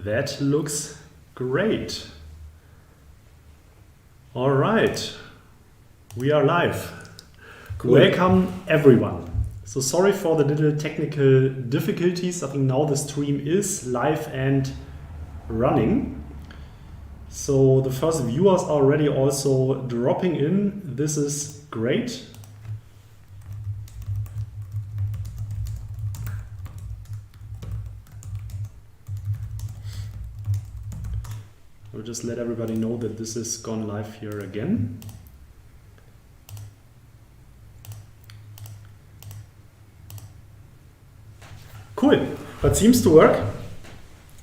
That looks great. All right, we are live. Cool. Welcome everyone. So sorry for the little technical difficulties. I think now the stream is live and running. So the first viewers are already also dropping in. This is great. I'll just let everybody know that this is gone live here again. Cool, that seems to work.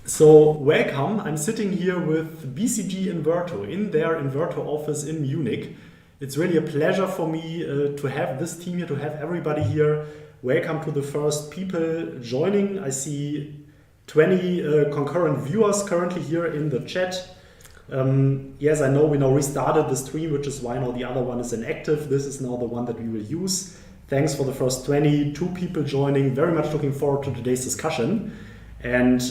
So welcome, I'm sitting here with BCG Inverto in their Inverto office in Munich. It's really a pleasure for me to have this team here, to have everybody here. Welcome to the first people joining. I see 20 concurrent viewers currently here in the chat. Yes, I know we now restarted the stream, which is why now the other one is inactive. This is now the one that we will use. Thanks for the first 22 people joining. Very much looking forward to today's discussion. And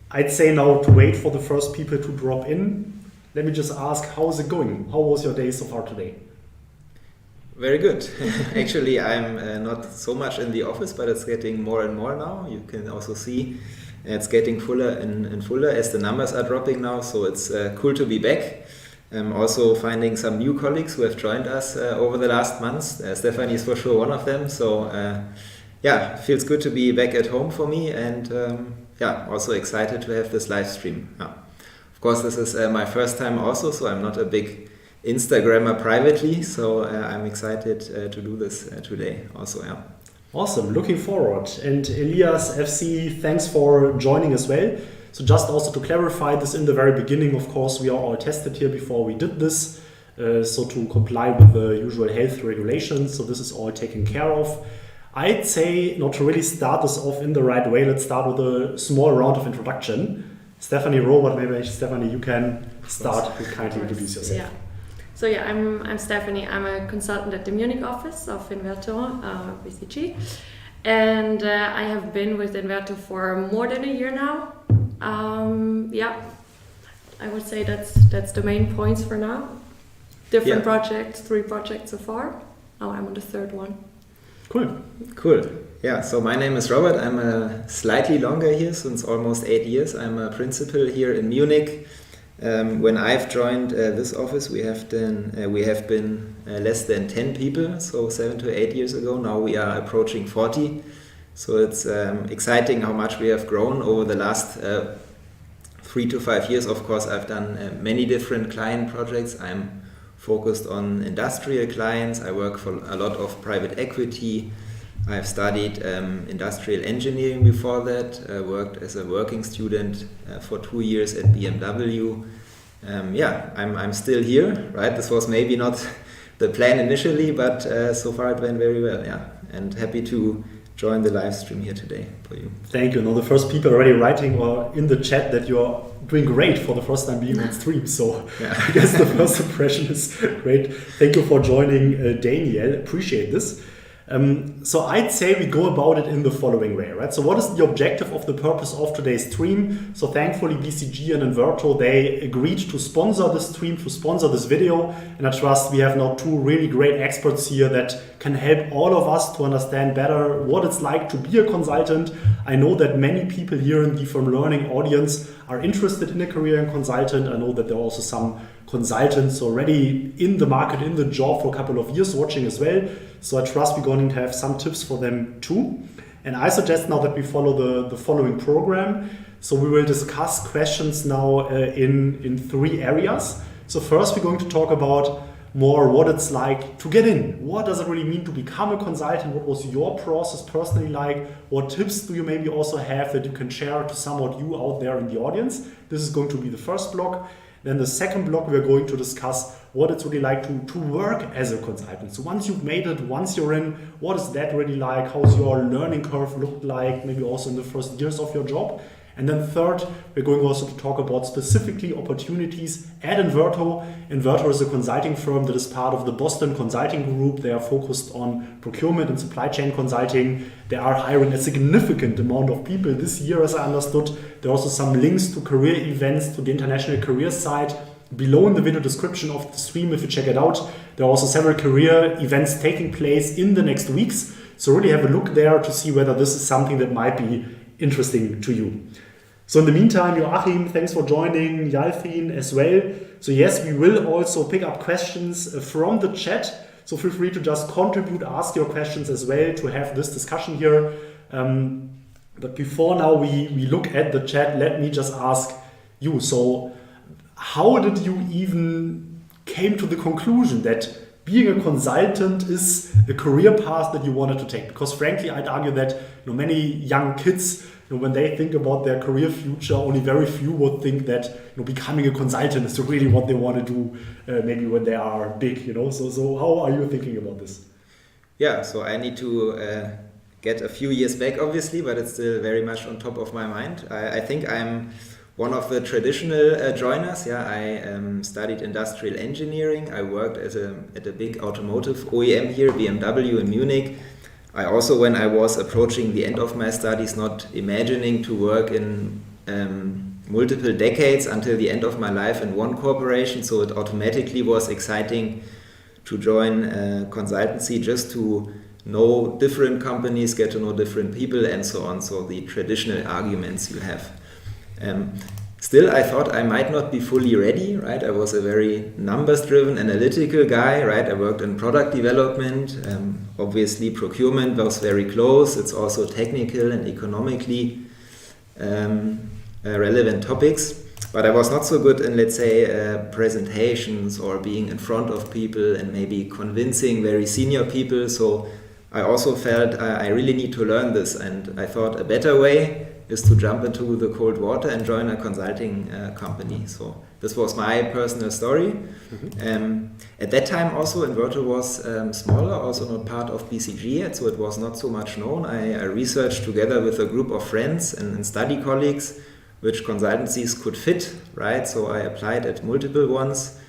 I'd say now to wait for the first people to drop in. Let me just ask, how's it going? How was your day so far today? Very good. Actually, I'm not so much in the office, but it's getting more and more now. You can also see it's getting fuller and fuller as the numbers are dropping now. So it's cool to be back. I'm also finding some new colleagues who have joined us over the last months. Stephanie is for sure one of them. So yeah, feels good to be back at home for me, and yeah, also excited to have this live stream. Yeah. Of course, this is my first time also, so I'm not a big Instagrammer privately, so I'm excited to do this today also. Yeah. Awesome, looking forward. And Elias FC, thanks for joining as well. So just also to clarify this in the very beginning, of course, we are all tested here before we did this. So to comply with the usual health regulations. So this is all taken care of. I'd say, not to really start this off in the right way, let's start with a small round of introduction. Stephanie, Robert, maybe Stephanie, you can start to kindly introduce yourself. Yeah. So yeah, I'm Stephanie. I'm a consultant at the Munich office of Inverto, BCG. And I have been with Inverto for more than a year now. Yeah, I would say that's the main points for now. Different projects, 3 projects so far. Now I'm on the 3rd one. Cool. Yeah, so my name is Robert. I'm slightly longer here, since almost 8 years. I'm a principal here in Munich. When I've joined this office, we have been less than 10 people, so 7 to 8 years ago. Now we are approaching 40. So it's exciting how much we have grown over the last 3 to 5 years. Of course, I've done many different client projects. I'm focused on industrial clients. I work for a lot of private equity. I've studied industrial engineering before that, worked as a working student for 2 years at BMW. Yeah, I'm still here, right? This was maybe not the plan initially, but so far it went very well, yeah. And happy to join the live stream here today for you. Thank you. Now the first people already writing or in the chat that you're doing great for the first time being on stream. So yeah. I guess the first impression is great. Thank you for joining, Daniel. Appreciate this. So I'd say we go about it in the following way, right? So what is the objective of the purpose of today's stream? So thankfully BCG and Inverto, they agreed to sponsor this stream, to sponsor this video. And I trust we have now 2 really great experts here that can help all of us to understand better what it's like to be a consultant. I know that many people here in the From Learning audience are interested in a career in consultant. I know that there are also some consultants already in the market, in the job for a couple of years watching as well. So I trust we're going to have some tips for them too. And I suggest now that we follow the following program. So we will discuss questions now in 3 areas. So first we're going to talk about more what it's like to get in. What does it really mean to become a consultant? What was your process personally like? What tips do you maybe also have that you can share to somewhat you out there in the audience? This is going to be the first block. Then the second block, we're going to discuss what it's really like to work as a consultant. So once you've made it, once you're in, what is that really like? How's your learning curve look like? Maybe also in the first years of your job. And then third, we're going also to talk about specifically opportunities at Inverto. Inverto is a consulting firm that is part of the Boston Consulting Group. They are focused on procurement and supply chain consulting. They are hiring a significant amount of people this year, as I understood. There are also some links to career events to the international career site below in the video description of the stream if you check it out. There are also several career events taking place in the next weeks. So really have a look there to see whether this is something that might be interesting to you. So in the meantime, Joachim, thanks for joining, Yalfin as well. So yes, we will also pick up questions from the chat. So feel free to just contribute, ask your questions as well to have this discussion here. But before now we look at the chat, let me just ask you. So how did you even came to the conclusion that being a consultant is a career path that you wanted to take? Because frankly, I'd argue that many young kids, when they think about their career future, only very few would think that becoming a consultant is really what they want to do. Maybe when they are big, So how are you thinking about this? Yeah, so I need to get a few years back, obviously, but it's still very much on top of my mind. I think I'm one of the traditional joiners. Yeah, I studied industrial engineering. I worked at a big automotive OEM here, BMW in Munich. I also, when I was approaching the end of my studies, not imagining to work in multiple decades until the end of my life in one corporation, so it automatically was exciting to join a consultancy just to know different companies, get to know different people and so on, so the traditional arguments you have. Still, I thought I might not be fully ready, right? I was a very numbers-driven, analytical guy, right? I worked in product development. Obviously, procurement was very close. It's also technical and economically relevant topics. But I was not so good in, let's say, presentations or being in front of people and maybe convincing very senior people. So I also felt I really need to learn this. And I thought a better way is to jump into the cold water and join a consulting company. So this was my personal story. Mm-hmm. At that time also Inverto was smaller, also not part of BCG yet, so it was not so much known. I researched together with a group of friends and study colleagues which consultancies could fit, right? So I applied at multiple ones.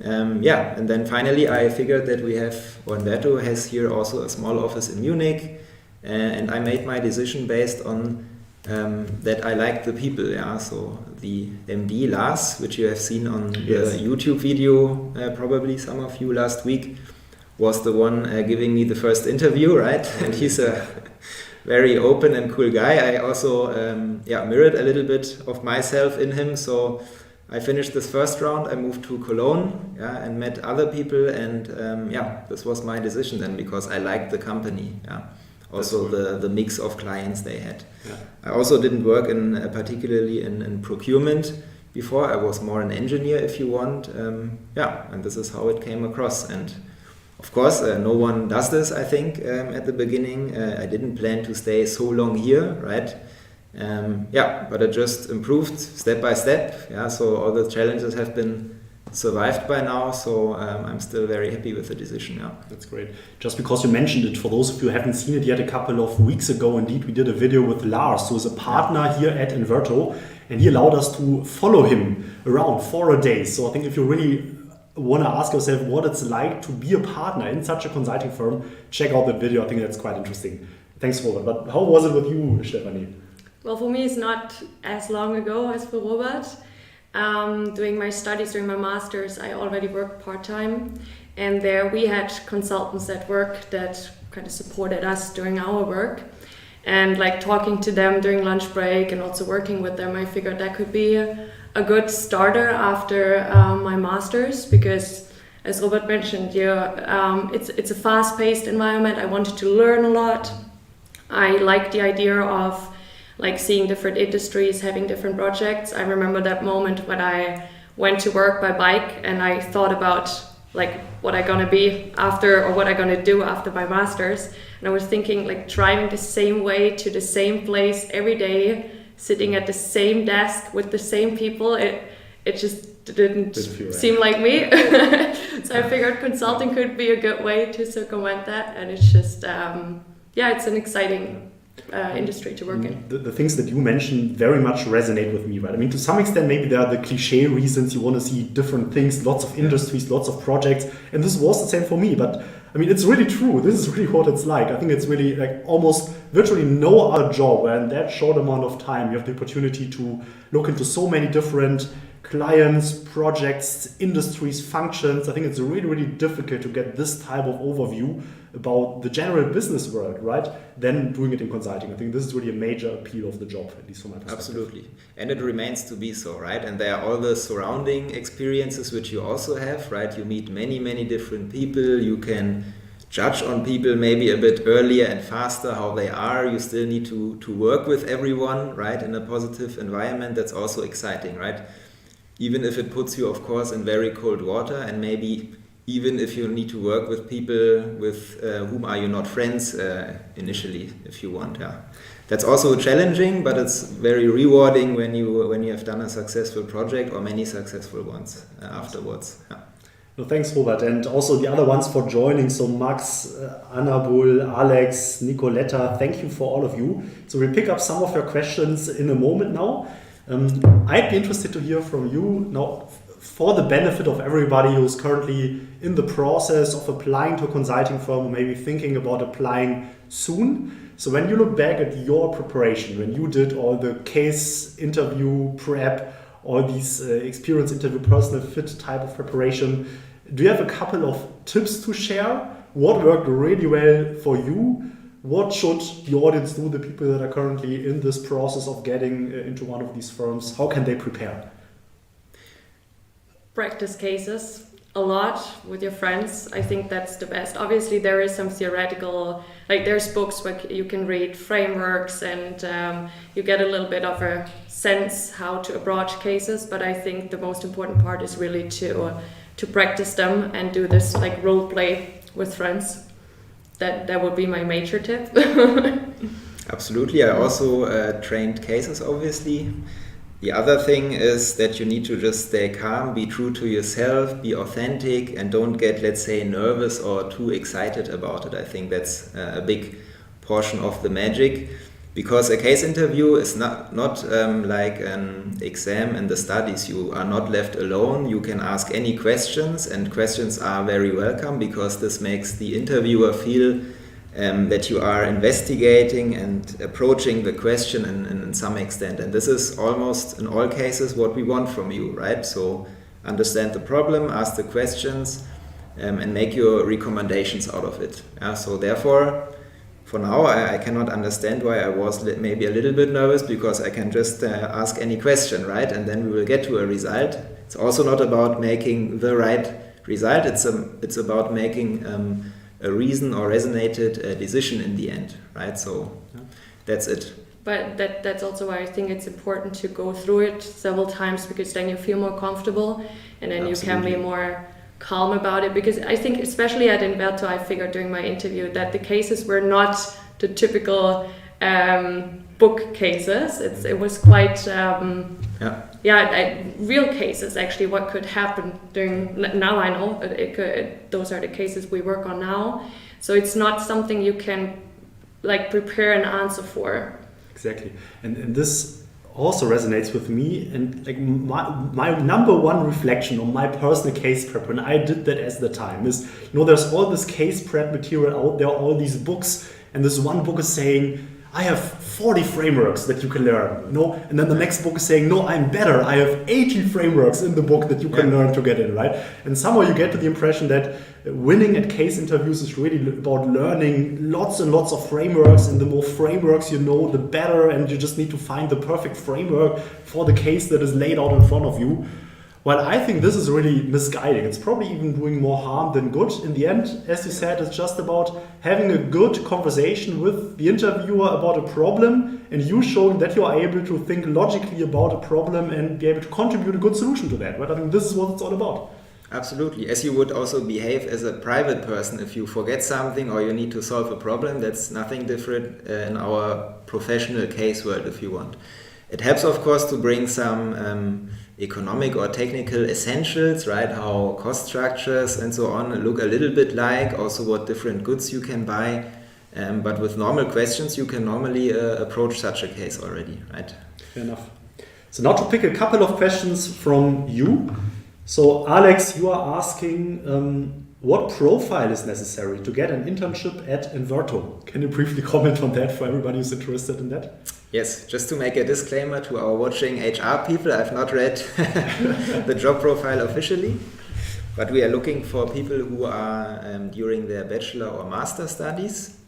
And then finally I figured that Inverto has here also a small office in Munich, and I made my decision based on that I like the people, so the MD Lars, which you have seen on the YouTube video, probably some of you last week, was the one giving me the first interview, right? And he's a very open and cool guy. I also mirrored a little bit of myself in him, so I finished this first round, I moved to Cologne and met other people, and this was my decision then, because I liked the company. Also the mix of clients they had. Yeah. I also didn't work particularly in procurement before. I was more an engineer, if you want. And this is how it came across. And of course, no one does this, I think, at the beginning. I didn't plan to stay so long here, right? But it just improved step by step. So all the challenges have been survived by now, so I'm still very happy with the decision. That's great. Just because you mentioned it, for those of you who haven't seen it yet, a couple of weeks ago, indeed, we did a video with Lars, who is a partner here at Inverto, and he allowed us to follow him around for a day. So I think if you really want to ask yourself what it's like to be a partner in such a consulting firm, check out that video. I think that's quite interesting. Thanks for that. But how was it with you, Stephanie? Well, for me, it's not as long ago as for Robert. Doing my studies, doing my master's, I already worked part-time, and there we had consultants at work that kind of supported us doing our work, and like talking to them during lunch break and also working with them, I figured that could be a good starter after my master's, because as Robert mentioned, it's a fast-paced environment. I wanted to learn a lot. I like the idea of like seeing different industries, having different projects. I remember that moment when I went to work by bike and I thought about like what I'm gonna be after, or what I'm gonna do after my master's. And I was thinking like driving the same way to the same place every day, sitting at the same desk with the same people. It just didn't seem like me. So I figured consulting could be a good way to circumvent that. And it's just, it's an exciting industry to work in. The things that you mentioned very much resonate with me, right? I mean, to some extent, maybe there are the cliche reasons you want to see different things, lots of industries, lots of projects, and this was the same for me. But I mean, it's really true. This is really what it's like. I think it's really like almost virtually no other job where in that short amount of time you have the opportunity to look into so many different clients, projects, industries, functions. I think it's really, really difficult to get this type of overview about the general business world, right? Then doing it in consulting. I think this is really a major appeal of the job, at least from my perspective. Absolutely. And it remains to be so, right? And there are all the surrounding experiences which you also have, right? You meet many, many different people. You can judge on people maybe a bit earlier and faster how they are. You still need to work with everyone, right? In a positive environment. That's also exciting, right? Even if it puts you, of course, in very cold water, and maybe even if you need to work with people with whom are you not friends initially, if you want. Yeah, that's also challenging, but it's very rewarding when you have done a successful project or many successful ones afterwards. Yeah. No, thanks, Robert, and also the other ones for joining. So Max, Annabul, Alex, Nicoletta, thank you for all of you. So we'll pick up some of your questions in a moment now. I'd be interested to hear from you now for the benefit of everybody who's currently in the process of applying to a consulting firm, or maybe thinking about applying soon. So when you look back at your preparation, when you did all the case interview prep, all these experience interview, personal fit type of preparation, do you have a couple of tips to share? What worked really well for you? What should the audience do, the people that are currently in this process of getting into one of these firms? How can they prepare? Practice cases a lot with your friends. I think that's the best. Obviously, there is some theoretical, like there's books where you can read frameworks and you get a little bit of a sense how to approach cases. But I think the most important part is really to practice them and do this like role play with friends. That would be my major tip. Absolutely. I also trained cases, obviously. The other thing is that you need to just stay calm, be true to yourself, be authentic, and don't get, let's say, nervous or too excited about it. I think that's a big portion of the magic, because a case interview is not like an exam in the studies. You are not left alone. You can ask any questions, and questions are very welcome, because this makes the interviewer feel that you are investigating and approaching the question in some extent. And this is almost in all cases what we want from you, right? So understand the problem, ask the questions, and make your recommendations out of it. Yeah? So therefore, for now, I cannot understand why I was maybe a little bit nervous, because I can just ask any question, right? And then we will get to a result. It's also not about making the right result. It's about making a reason or resonated decision in the end, right? So that's it. But that's also why I think it's important to go through it several times, because then you feel more comfortable and then Absolutely. You can be more calm about it. Because I think especially at Inverto, I figured during my interview that the cases were not the typical book cases. It was quite real cases actually. What could happen during now? I know those are the cases we work on now. So it's not something you can like prepare an answer for. Exactly, and this also resonates with me, and like my number one reflection on my personal case prep when I did that at the time is, there's all this case prep material out there, all these books, and this one book is saying, I have 40 frameworks that you can learn, and then the next book is saying, no, I'm better, I have 80 frameworks in the book that you can learn to get in, right? And somehow you get to the impression that winning at case interviews is really about learning lots and lots of frameworks, and the more frameworks you know, the better, and you just need to find the perfect framework for the case that is laid out in front of you. Well, I think this is really misguiding. It's probably even doing more harm than good. In the end, as you said, it's just about having a good conversation with the interviewer about a problem, and you showing that you are able to think logically about a problem and be able to contribute a good solution to that. Right? I think this is what it's all about. Absolutely. As you would also behave as a private person if you forget something or you need to solve a problem. That's nothing different in our professional case world, if you want. It helps, of course, to bring some economic or technical essentials, right? How cost structures and so on look a little bit like, also what different goods you can buy. But with normal questions, you can normally approach such a case already, right? Fair enough. So now to pick a couple of questions from you. So Alex, you are asking what profile is necessary to get an internship at Inverto? Can you briefly comment on that for everybody who's interested in that? Yes, just to make a disclaimer to our watching HR people, I've not read the job profile officially, but we are looking for people who are during their bachelor or master studies,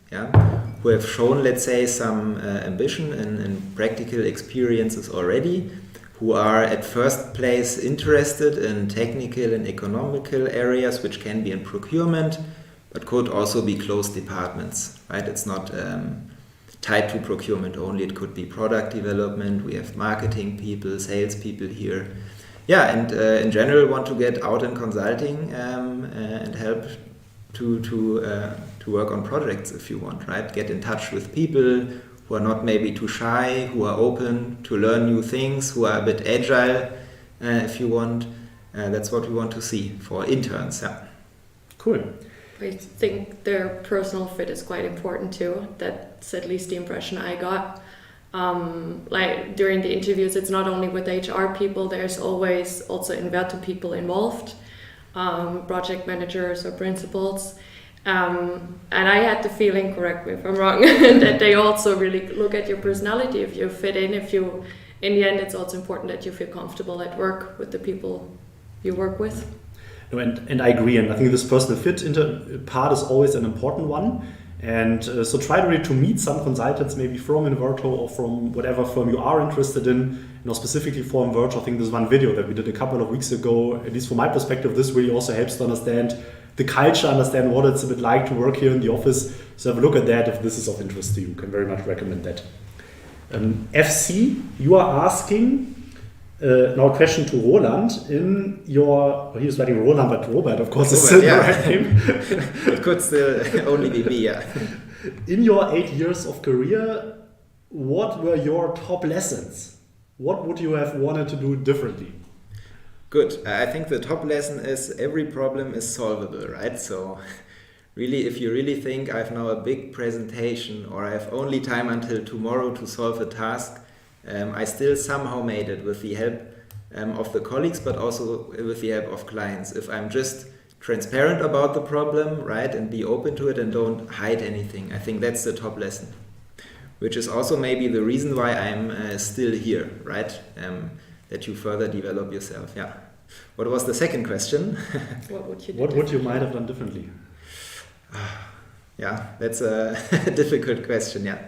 who have shown, let's say, some ambition and practical experiences already, who are at first place interested in technical and economical areas, which can be in procurement, but could also be closed departments, right? It's not tied to procurement only, it could be product development, we have marketing people, sales people here. Yeah, and in general want to get out in consulting and help to work on projects if you want, right? Get in touch with people who are not maybe too shy, who are open to learn new things, who are a bit agile, if you want. That's what we want to see for interns. Yeah. Cool. I think their personal fit is quite important too. That's at least the impression I got. Like during the interviews, it's not only with HR people, there's always also Inverto people involved, project managers or principals. And I had the feeling, correct me if I'm wrong, that they also really look at your personality, if you fit in, in the end it's also important that you feel comfortable at work with the people you work with. No, and I agree, and I think this personal fit part is always an important one. And so try really to meet some consultants maybe from Inverto or from whatever firm you are interested in. Specifically for Inverto, I think there's one video that we did a couple of weeks ago. At least from my perspective, this really also helps to understand the culture, understand what it's a bit like to work here in the office. So have a look at that if this is of interest to you. Can very much recommend that. FC, you are asking now a question to Roland. In your, he was writing Roland, but Robert, of course, is still the right name. It could still only be me, yeah. In your 8 years of career, what were your top lessons? What would you have wanted to do differently? Good. I think the top lesson is every problem is solvable, right? So really, if you really think I have now a big presentation or I have only time until tomorrow to solve a task, I still somehow made it with the help of the colleagues, but also with the help of clients. If I'm just transparent about the problem, right, and be open to it and don't hide anything, I think that's the top lesson. Which is also maybe the reason why I'm still here, right? That you further develop yourself, yeah. What was the second question? What would you might have done differently? Yeah, that's a difficult question, yeah.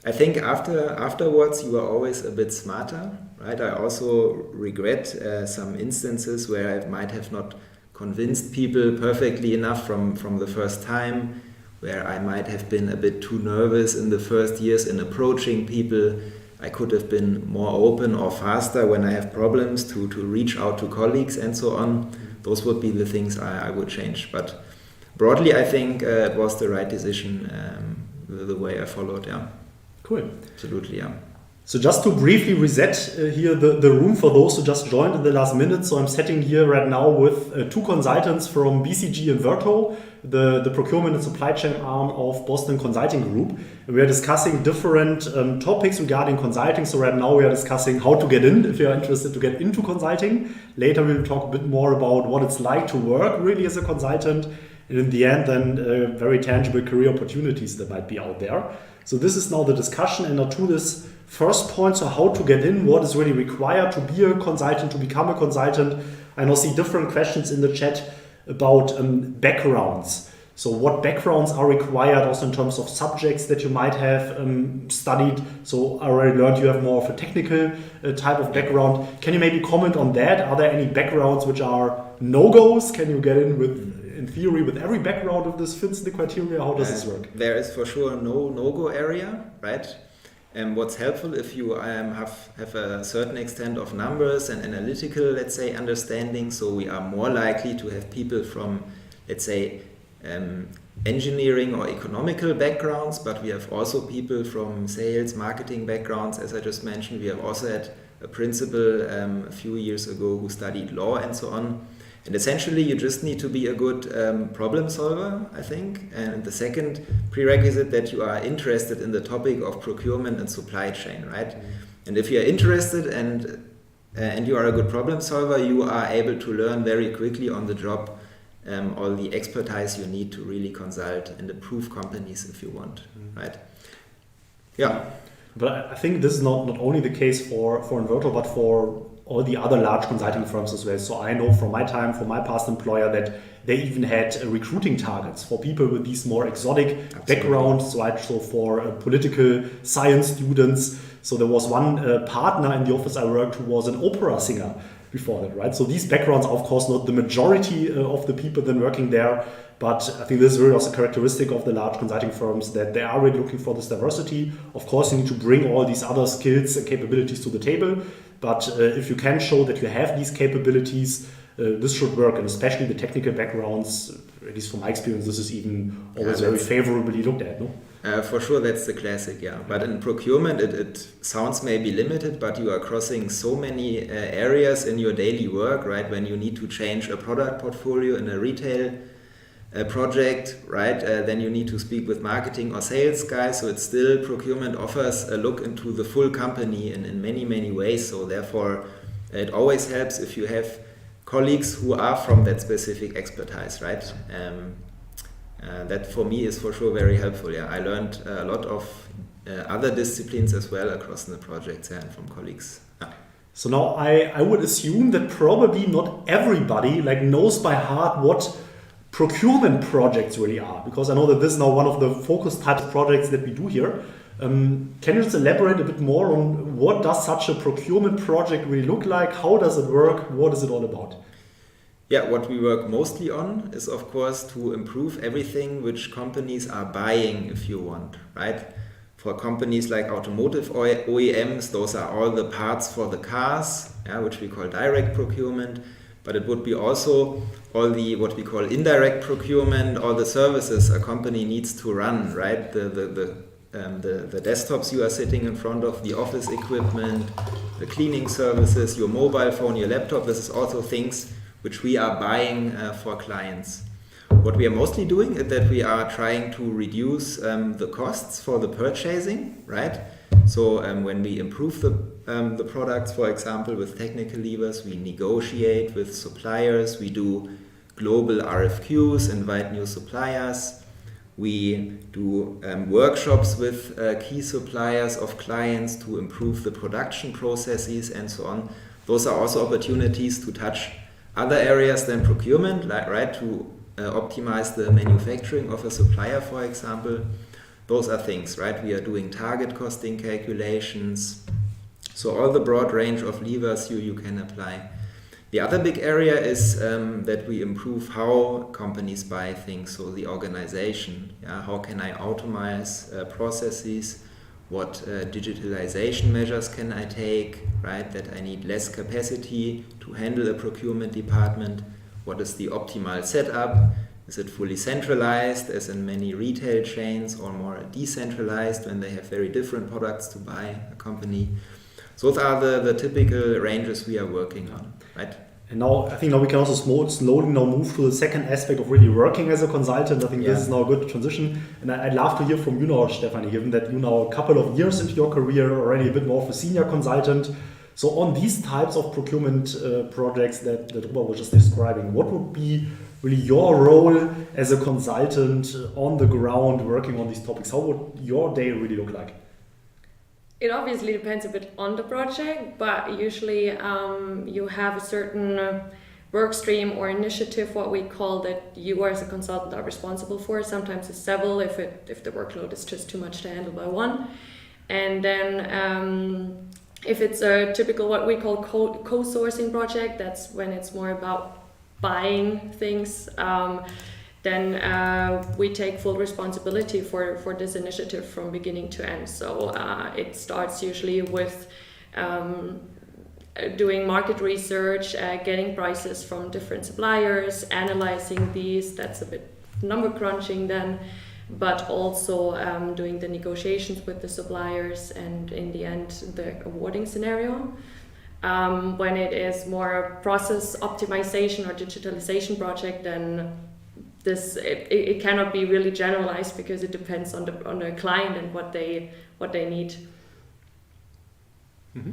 I think afterwards you are always a bit smarter, right? I also regret some instances where I might have not convinced people perfectly enough from the first time, where I might have been a bit too nervous in the first years in approaching people. I could have been more open or faster when I have problems to reach out to colleagues and so on. Those would be the things I would change. But broadly, I think it was the right decision, the way I followed, yeah. Cool. Absolutely, yeah. So just to briefly reset here the room for those who just joined in the last minute. So I'm sitting here right now with two consultants from BCG Inverto, the procurement and supply chain arm of Boston Consulting Group. And we are discussing different topics regarding consulting. So right now we are discussing how to get in, if you are interested to get into consulting. Later we will talk a bit more about what it's like to work really as a consultant. And in the end then very tangible career opportunities that might be out there. So this is now the discussion, and now to this first point, so how to get in, what is really required to be a consultant, to become a consultant. I now see different questions in the chat about backgrounds. So what backgrounds are required also in terms of subjects that you might have studied. So I already learned you have more of a technical type of background. Can you maybe comment on that? Are there any backgrounds which are no-goes? Can you get in with, in theory, with every background if this fits the criteria? How does this work? There is for sure no-go area, right? And what's helpful if you have a certain extent of numbers and analytical, let's say, understanding. So we are more likely to have people from, let's say, engineering or economical backgrounds, but we have also people from sales, marketing backgrounds, as I just mentioned. We have also had a principal a few years ago who studied law and so on. And essentially, you just need to be a good problem solver, I think. And the second prerequisite, that you are interested in the topic of procurement and supply chain, right? And if you are interested and you are a good problem solver, you are able to learn very quickly on the job all the expertise you need to really consult and improve companies if you want, right? Yeah. But I think this is not only the case for Inverto, but for all the other large consulting firms as well. So I know from my time, from my past employer, that they even had recruiting targets for people with these more exotic backgrounds, right? So for political science students. So there was one partner in the office I worked who was an opera singer before that, right? So these backgrounds are, of course, not the majority of the people then working there, but I think this is really also a characteristic of the large consulting firms, that they are really looking for this diversity. Of course, you need to bring all these other skills and capabilities to the table, but if you can show that you have these capabilities, this should work, and especially the technical backgrounds, at least from my experience, this is even always very favorably looked at, no? For sure, that's the classic, yeah. But in procurement, it sounds maybe limited, but you are crossing so many areas in your daily work, right? When you need to change a product portfolio in a retail project, right? Then you need to speak with marketing or sales guys. So it's still, procurement offers a look into the full company in many, many ways. So therefore, it always helps if you have colleagues who are from that specific expertise, right? That for me is for sure very helpful. Yeah, I learned a lot of other disciplines as well across the projects and from colleagues. Yeah. So now I would assume that probably not everybody knows by heart what procurement projects really are, because I know that this is now one of the focus types of projects that we do here. Can you just elaborate a bit more on what does such a procurement project really look like? How does it work? What is it all about? Yeah, what we work mostly on is, of course, to improve everything which companies are buying, if you want, right? For companies like automotive OEMs, those are all the parts for the cars, yeah, which we call direct procurement. But it would be also all the what we call indirect procurement, all the services a company needs to run, right? The desktops you are sitting in front of, the office equipment, the cleaning services, your mobile phone, your laptop. This is also things which we are buying for clients. What we are mostly doing is that we are trying to reduce the costs for the purchasing, right? So when we improve the products, for example, with technical levers, we negotiate with suppliers, we do global RFQs, invite new suppliers, we do workshops with key suppliers of clients to improve the production processes and so on. Those are also opportunities to touch other areas than procurement, right, to optimize the manufacturing of a supplier, for example. Those are things, right? We are doing target costing calculations. So all the broad range of levers you can apply. The other big area is that we improve how companies buy things, so the organization. Yeah? How can I automate processes? What digitalization measures can I take, right? That I need less capacity to handle a procurement department. What is the optimal setup? Is it fully centralized, as in many retail chains, or more decentralized when they have very different products to buy a company? So those are the typical ranges we are working on, right? And now, I think we can also slowly move to the second aspect of really working as a consultant. I think this is now a good transition. And I'd love to hear from you now, Stefanie, given that you now a couple of years into your career, already a bit more of a senior consultant. So on these types of procurement projects that Robert was just describing, what would be really your role as a consultant on the ground working on these topics? How would your day really look like? It obviously depends a bit on the project, but usually you have a certain work stream or initiative, what we call, that you as a consultant are responsible for. Sometimes it's several if the workload is just too much to handle by one. And then if it's a typical what we call co-sourcing project, that's when it's more about buying things. Then we take full responsibility for this initiative from beginning to end. So it starts usually with doing market research, getting prices from different suppliers, analyzing these. That's a bit number crunching then, but also doing the negotiations with the suppliers and in the end the awarding scenario. When it is more a process optimization or digitalization project, then it cannot be really generalized because it depends on the client and what they need. Mm-hmm.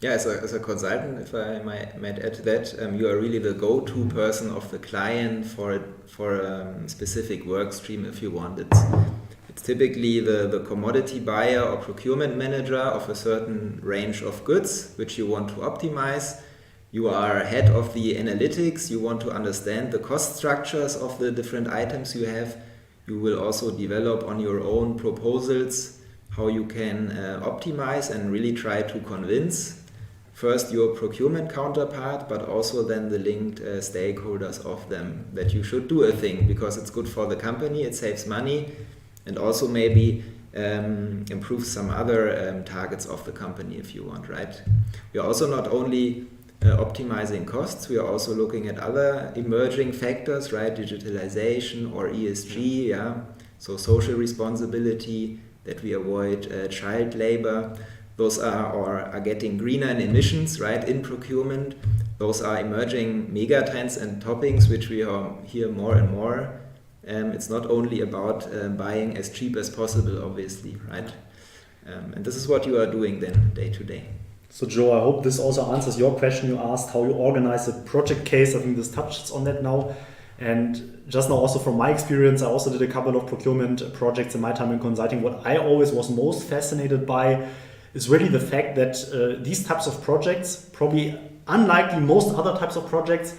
Yeah, as a consultant, if I might add to that, you are really the go-to person of the client for a specific work stream if you want. It's typically the commodity buyer or procurement manager of a certain range of goods which you want to optimize. You are head of the analytics, you want to understand the cost structures of the different items you have. You will also develop on your own proposals how you can optimize and really try to convince first your procurement counterpart, but also then the linked stakeholders of them that you should do a thing because it's good for the company, it saves money, and also maybe improves some other targets of the company if you want, right? We are also not only optimizing costs, we are also looking at other emerging factors, right? Digitalization or ESG, yeah. So social responsibility, that we avoid child labor. Those are getting greener in emissions, right, in procurement. Those are emerging mega trends and topics which we hear more and more. It's not only about buying as cheap as possible, obviously, right? And this is what you are doing then day to day. So Joe, I hope this also answers your question you asked, how you organize a project case. I think this touches on that now. And just now also from my experience, I also did a couple of procurement projects in my time in consulting. What I always was most fascinated by is really the fact that these types of projects, probably unlikely most other types of projects,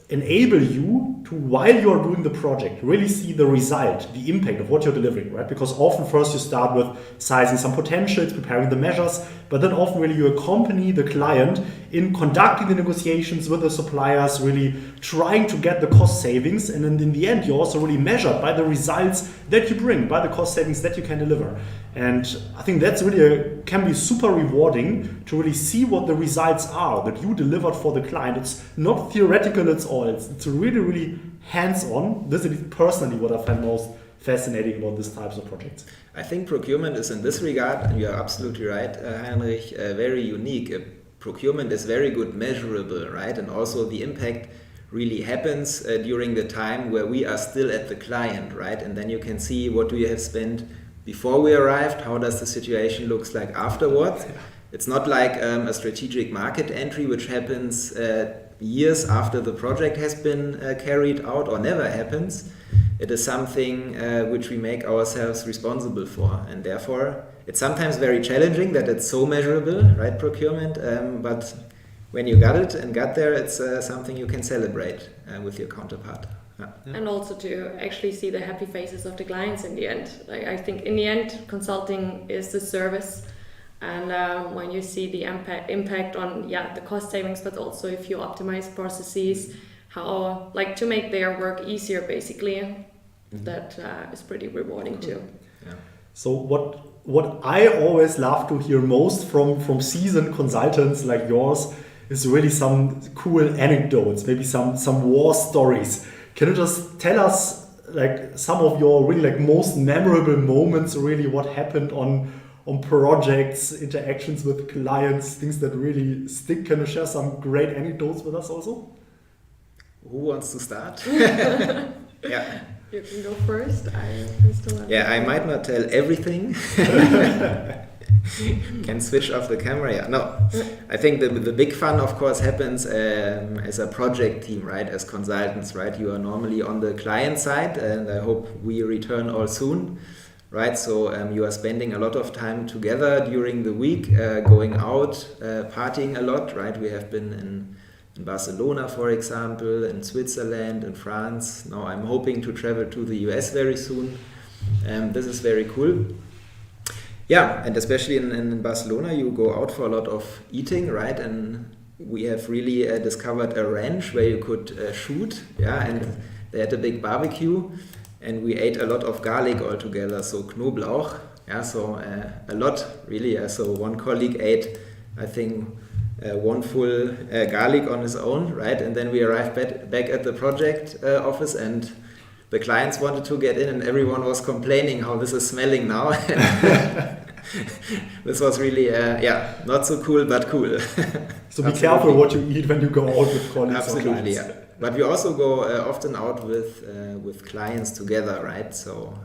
enable you to, while you are doing the project, really see the result, the impact of what you're delivering, right? Because often first you start with sizing some potentials, preparing the measures, but then often really you accompany the client in conducting the negotiations with the suppliers, really trying to get the cost savings, and then in the end you're also really measured by the results that you bring, by the cost savings that you can deliver. And I think that's really can be super rewarding to really see what the results are that you delivered for the client. It's not theoretical at all. It's really, really hands-on. This is personally what I find most fascinating about these types of projects. I think procurement is in this regard, and you are absolutely right, Heinrich, very unique. Procurement is very good measurable, right? And also the impact really happens during the time where we are still at the client, right? And then you can see what do you have spent before we arrived, how does the situation looks like afterwards. It's not like a strategic market entry which happens years after the project has been carried out or never happens. It is something which we make ourselves responsible for, and therefore it's sometimes very challenging that it's so measurable, right, procurement, but when you got it and got there, it's something you can celebrate with your counterpart. Yeah. And also to actually see the happy faces of the clients in the end. Like, I think in the end, consulting is the service. And when you see the impact on the cost savings, but also if you optimize processes, how to make their work easier, basically, that is pretty rewarding too. Yeah. So what I always love to hear most from seasoned consultants like yours is really some cool anecdotes, maybe some war stories. Can you just tell us some of your really most memorable moments, really what happened on projects, interactions with clients, things that really stick? Can you share some great anecdotes with us also? Who wants to start? Yeah. You can go first. I might not tell everything. Can switch off the camera. Yeah, no. I think the big fun, of course, happens as a project team, right? As consultants, right? You are normally on the client side, and I hope we return all soon, right? So you are spending a lot of time together during the week, going out, partying a lot, right? We have been in Barcelona, for example, in Switzerland, in France. Now I'm hoping to travel to the US very soon. This is very cool. Yeah, and especially in Barcelona, you go out for a lot of eating, right? And we have really discovered a ranch where you could shoot, and they had a big barbecue, and we ate a lot of garlic all together, so Knoblauch, so a lot, really. So one colleague ate, I think, one full garlic on his own, right? And then we arrived back at the project office, and the clients wanted to get in, and everyone was complaining how this is smelling now. This was really, not so cool, but cool. So be careful what you eat when you go out with colleagues. Absolutely, yeah. But we also go often out with clients together, right? So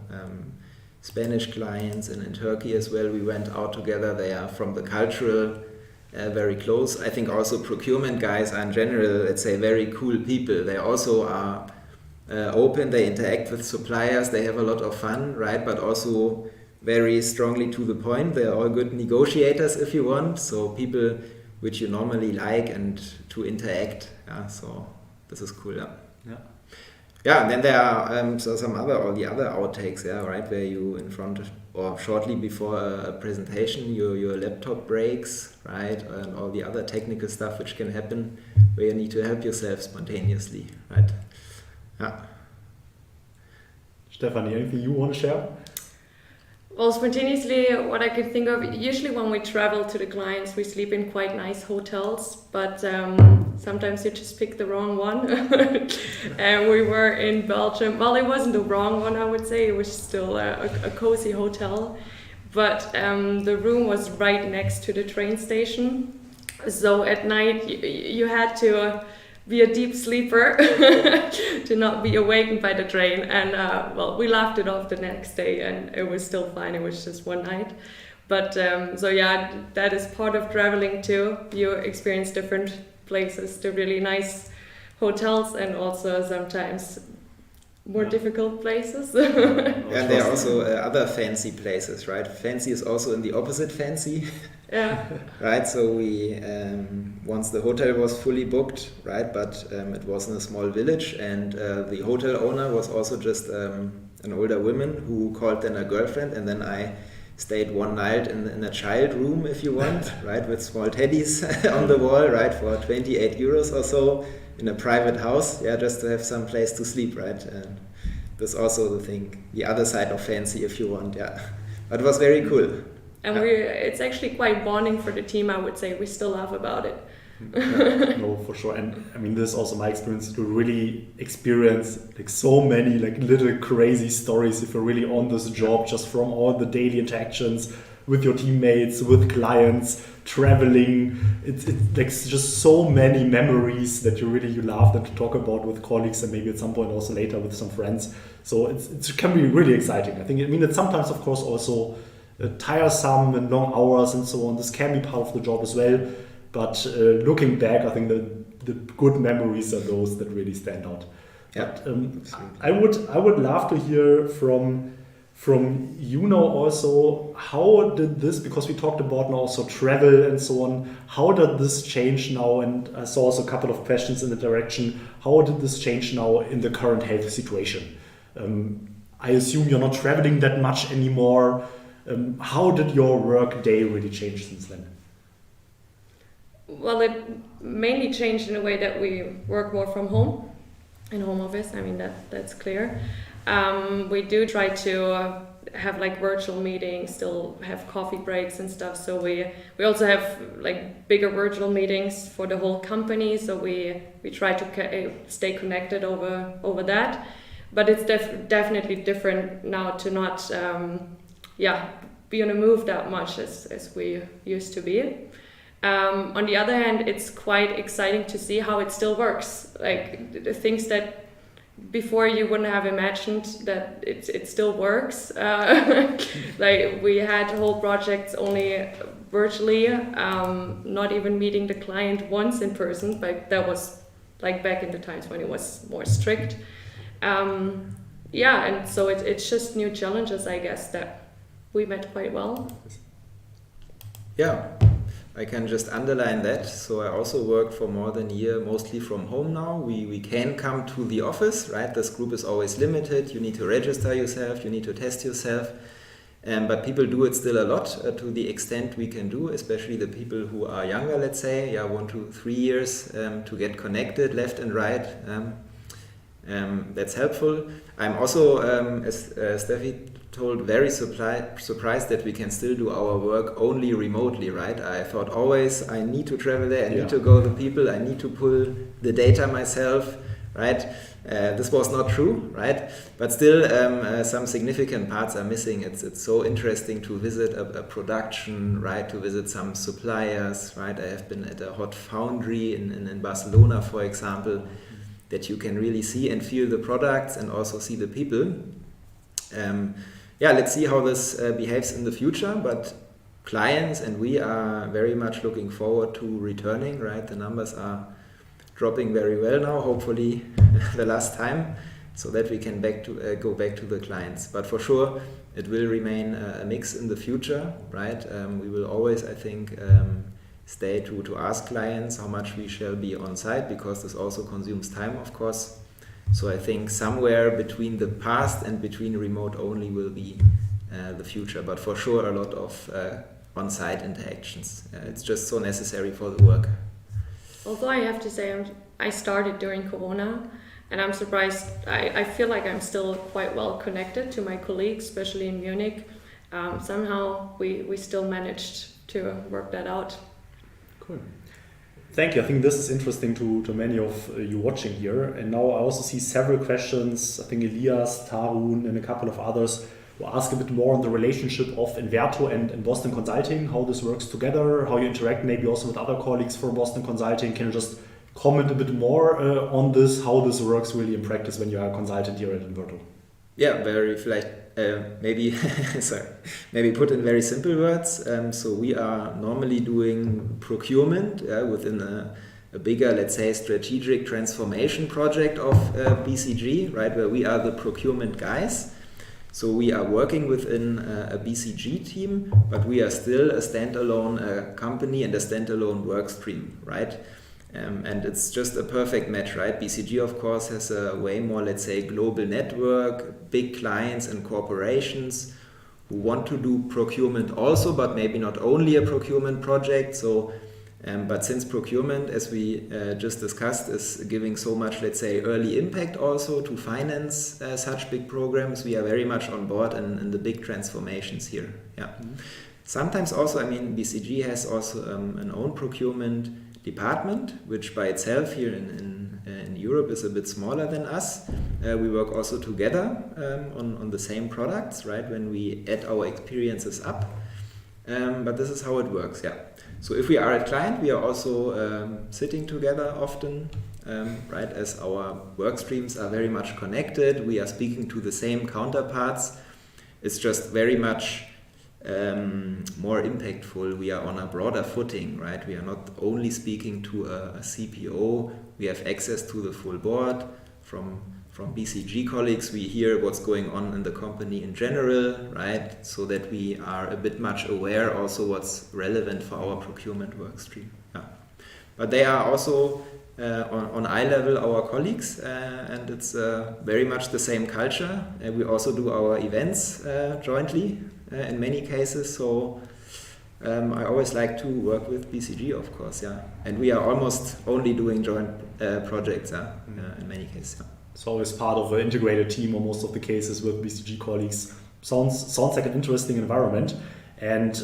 Spanish clients, and in Turkey as well, we went out together. They are from the cultural very close. I think also procurement guys are in general, let's say, very cool people. They also are open, they interact with suppliers, they have a lot of fun, right? But also very strongly to the point. They're all good negotiators if you want. So people which you normally like and to interact. Yeah, so this is cool. Yeah. Yeah, and then there are all the other outtakes, yeah, right, where you in front of, or shortly before a presentation, your laptop breaks, right, and all the other technical stuff which can happen, where you need to help yourself spontaneously, right? Yeah. Stephanie, anything you want to share? Well, spontaneously, what I could think of, usually when we travel to the clients, we sleep in quite nice hotels, but sometimes you just pick the wrong one. And we were in Belgium. Well, it wasn't the wrong one, I would say. It was still a cozy hotel. But the room was right next to the train station. So at night, you had to be a deep sleeper to not be awakened by the train. And well, we laughed it off the next day and it was still fine. It was just one night. But so yeah, that is part of traveling too. You experience different places, the really nice hotels and also sometimes more difficult places. And there are also other fancy places, right? Fancy is also in the opposite fancy. Yeah. Right, so we once the hotel was fully booked, right, but it was in a small village, and the hotel owner was also just an older woman who called then a girlfriend, and then I stayed one night in a child room, if you want, right, with small teddies on the wall, right, for 28 euros or so in a private house, yeah, just to have some place to sleep, right, and that's also the thing, the other side of fancy, if you want, yeah, but it was very cool. And it's actually quite bonding for the team, I would say. We still laugh about it. No, for sure. And I mean, this is also my experience to really experience like so many like little crazy stories if you're really on this job, just from all the daily interactions with your teammates, with clients, traveling. It's like just so many memories that you laugh and talk about with colleagues and maybe at some point also later with some friends. So it can be really exciting. I mean, it's sometimes, of course, also tiresome and long hours and so on. This can be part of the job as well. But looking back, I think the good memories are those that really stand out. Yeah. But, I would love to hear from you now also, how did this, because we talked about now also travel and so on, how did this change now? And I saw also a couple of questions in the direction, how did this change now in the current health situation? I assume you're not traveling that much anymore. How did your work day really change since then? Well, it mainly changed in a way that we work more from home, in home office. I mean, that's clear. We do try to have like virtual meetings, still have coffee breaks and stuff. So we also have like bigger virtual meetings for the whole company. So we try to stay connected over that. But it's definitely different now to not be on a move that much as we used to be. On the other hand, it's quite exciting to see how it still works. Like the things that before you wouldn't have imagined that it still works. Like we had whole projects only virtually, not even meeting the client once in person, but that was like back in the times when it was more strict. And so it's just new challenges, I guess, that we met quite well. Yeah, I can just underline that. So I also work for more than a year, mostly from home now. We can come to the office, right? This group is always limited. You need to register yourself, you need to test yourself. But people do it still a lot to the extent we can do, especially the people who are younger, let's say, 1 to 3 years, to get connected left and right. That's helpful. I'm also, as Steffi told, very surprised that we can still do our work only remotely, right? I thought always I need to travel there, I need to go to people, I need to pull the data myself, right? This was not true, right? But still, some significant parts are missing. It's so interesting to visit a production, right? To visit some suppliers, right? I have been at a hot foundry in Barcelona, for example, that you can really see and feel the products and also see the people. Let's see how this behaves in the future, but clients and we are very much looking forward to returning, right? The numbers are dropping very well now, hopefully the last time, so that we can go back to the clients. But for sure, it will remain a mix in the future, right? We will always, I think, stay to ask clients how much we shall be on site, because this also consumes time, of course. So I think somewhere between the past and between remote only will be the future, but for sure a lot of on-site interactions. It's just so necessary for the work. Although I have to say I started during Corona, and I'm surprised. I feel like I'm still quite well connected to my colleagues, especially in Munich. Somehow we still managed to work that out. Cool. Thank you. I think this is interesting to many of you watching here. And now I also see several questions. I think Elias, Tarun, and a couple of others who ask a bit more on the relationship of Inverto and Boston Consulting, how this works together, how you interact maybe also with other colleagues from Boston Consulting. Can you just comment a bit more on this, how this works really in practice when you are a consultant here at Inverto? Yeah, maybe put in very simple words. So we are normally doing procurement within a bigger, let's say, strategic transformation project of BCG, right, where we are the procurement guys. So we are working within a BCG team, but we are still a standalone company and a standalone work stream, right? And it's just a perfect match, right? BCG, of course, has a way more, let's say, global network, big clients and corporations who want to do procurement also, but maybe not only a procurement project. So, but since procurement, as we just discussed, is giving so much, let's say, early impact also to finance such big programs, we are very much on board in the big transformations here. Yeah. Mm-hmm. Sometimes also, I mean, BCG has also an own procurement department, which by itself here in Europe is a bit smaller than us. We work also together on the same products, right, when we add our experiences up. But this is how it works, yeah. So if we are a client, we are also sitting together often, right, as our work streams are very much connected. We are speaking to the same counterparts. It's just very much more impactful. We are on a broader footing, right? We are not only speaking to a CPO. We have access to the full board. From BCG colleagues, we hear what's going on in the company in general, right? So that we are a bit much aware also what's relevant for our procurement work stream. Yeah. But they are also on eye level our colleagues, and it's very much the same culture. We also do our events jointly in many cases. So I always like to work with BCG, of course, yeah. And we are almost only doing joint projects in many cases. Yeah. It's always part of an integrated team, or most of the cases with BCG colleagues. Sounds like an interesting environment. And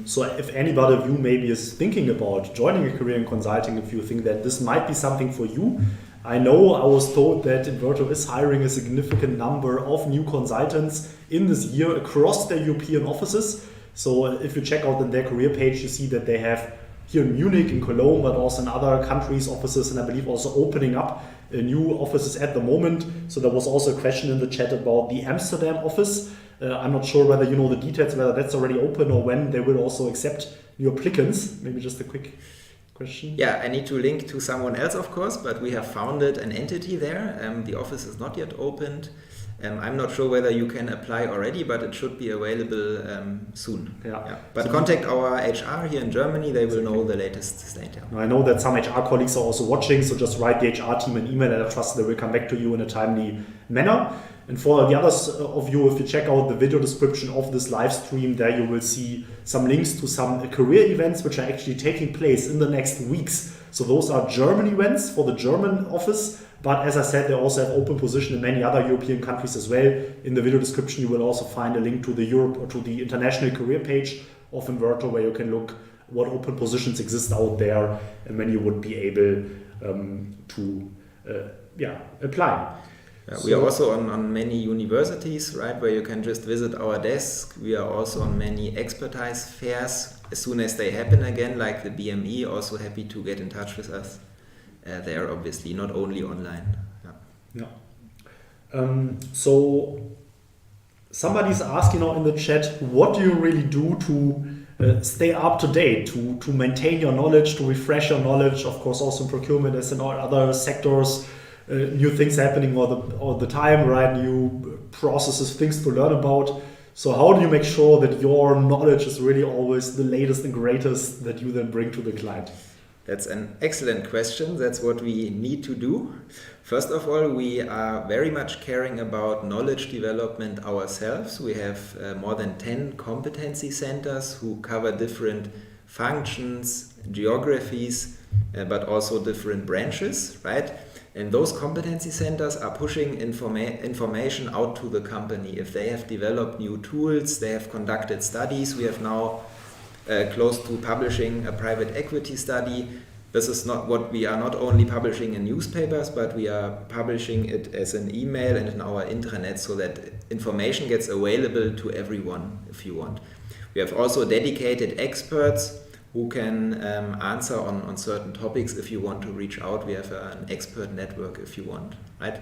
so if anybody of you maybe is thinking about joining a career in consulting, if you think that this might be something for you, I know I was told that Inverto is hiring a significant number of new consultants in this year across their European offices. So if you check out their career page, you see that they have here in Munich, in Cologne, but also in other countries offices, and I believe also opening up new offices at the moment. So there was also a question in the chat about the Amsterdam office. I'm not sure whether you know the details, whether that's already open or when they will also accept new applicants. Maybe just a quick question. Yeah, I need to link to someone else, of course, but we have founded an entity there. The office is not yet opened. I'm not sure whether you can apply already, but it should be available soon. Yeah. But so contact our HR here in Germany, they will know the latest state. Yeah. I know that some HR colleagues are also watching, so just write the HR team an email and I trust they will come back to you in a timely manner. And for the others of you, if you check out the video description of this live stream, there you will see some links to some career events which are actually taking place in the next weeks. So those are German events for the German office. But as I said, they also have open position in many other European countries as well. In the video description, you will also find a link to the Europe or to the international career page of Inverto, where you can look what open positions exist out there and when you would be able to apply. We are also on many universities, right, where you can just visit our desk. We are also on many expertise fairs. As soon as they happen again, like the BME, also happy to get in touch with us. They are obviously not only online. So somebody's asking now in the chat, what do you really do to stay up to date, to maintain your knowledge, to refresh your knowledge? Of course, also in procurement as in all other sectors. New things happening all the time, right? New processes, things to learn about. So how do you make sure that your knowledge is really always the latest and greatest that you then bring to the client? That's an excellent question. That's what we need to do. First of all, we are very much caring about knowledge development ourselves. We have more than 10 competency centers who cover different functions, geographies, but also different branches, right? And those competency centers are pushing information out to the company. If they have developed new tools, they have conducted studies. We have now close to publishing a private equity study. This is not what we are not only publishing in newspapers, but we are publishing it as an email and in our intranet so that information gets available to everyone if you want. We have also dedicated experts who can answer on certain topics if you want to reach out. We have an expert network if you want, right?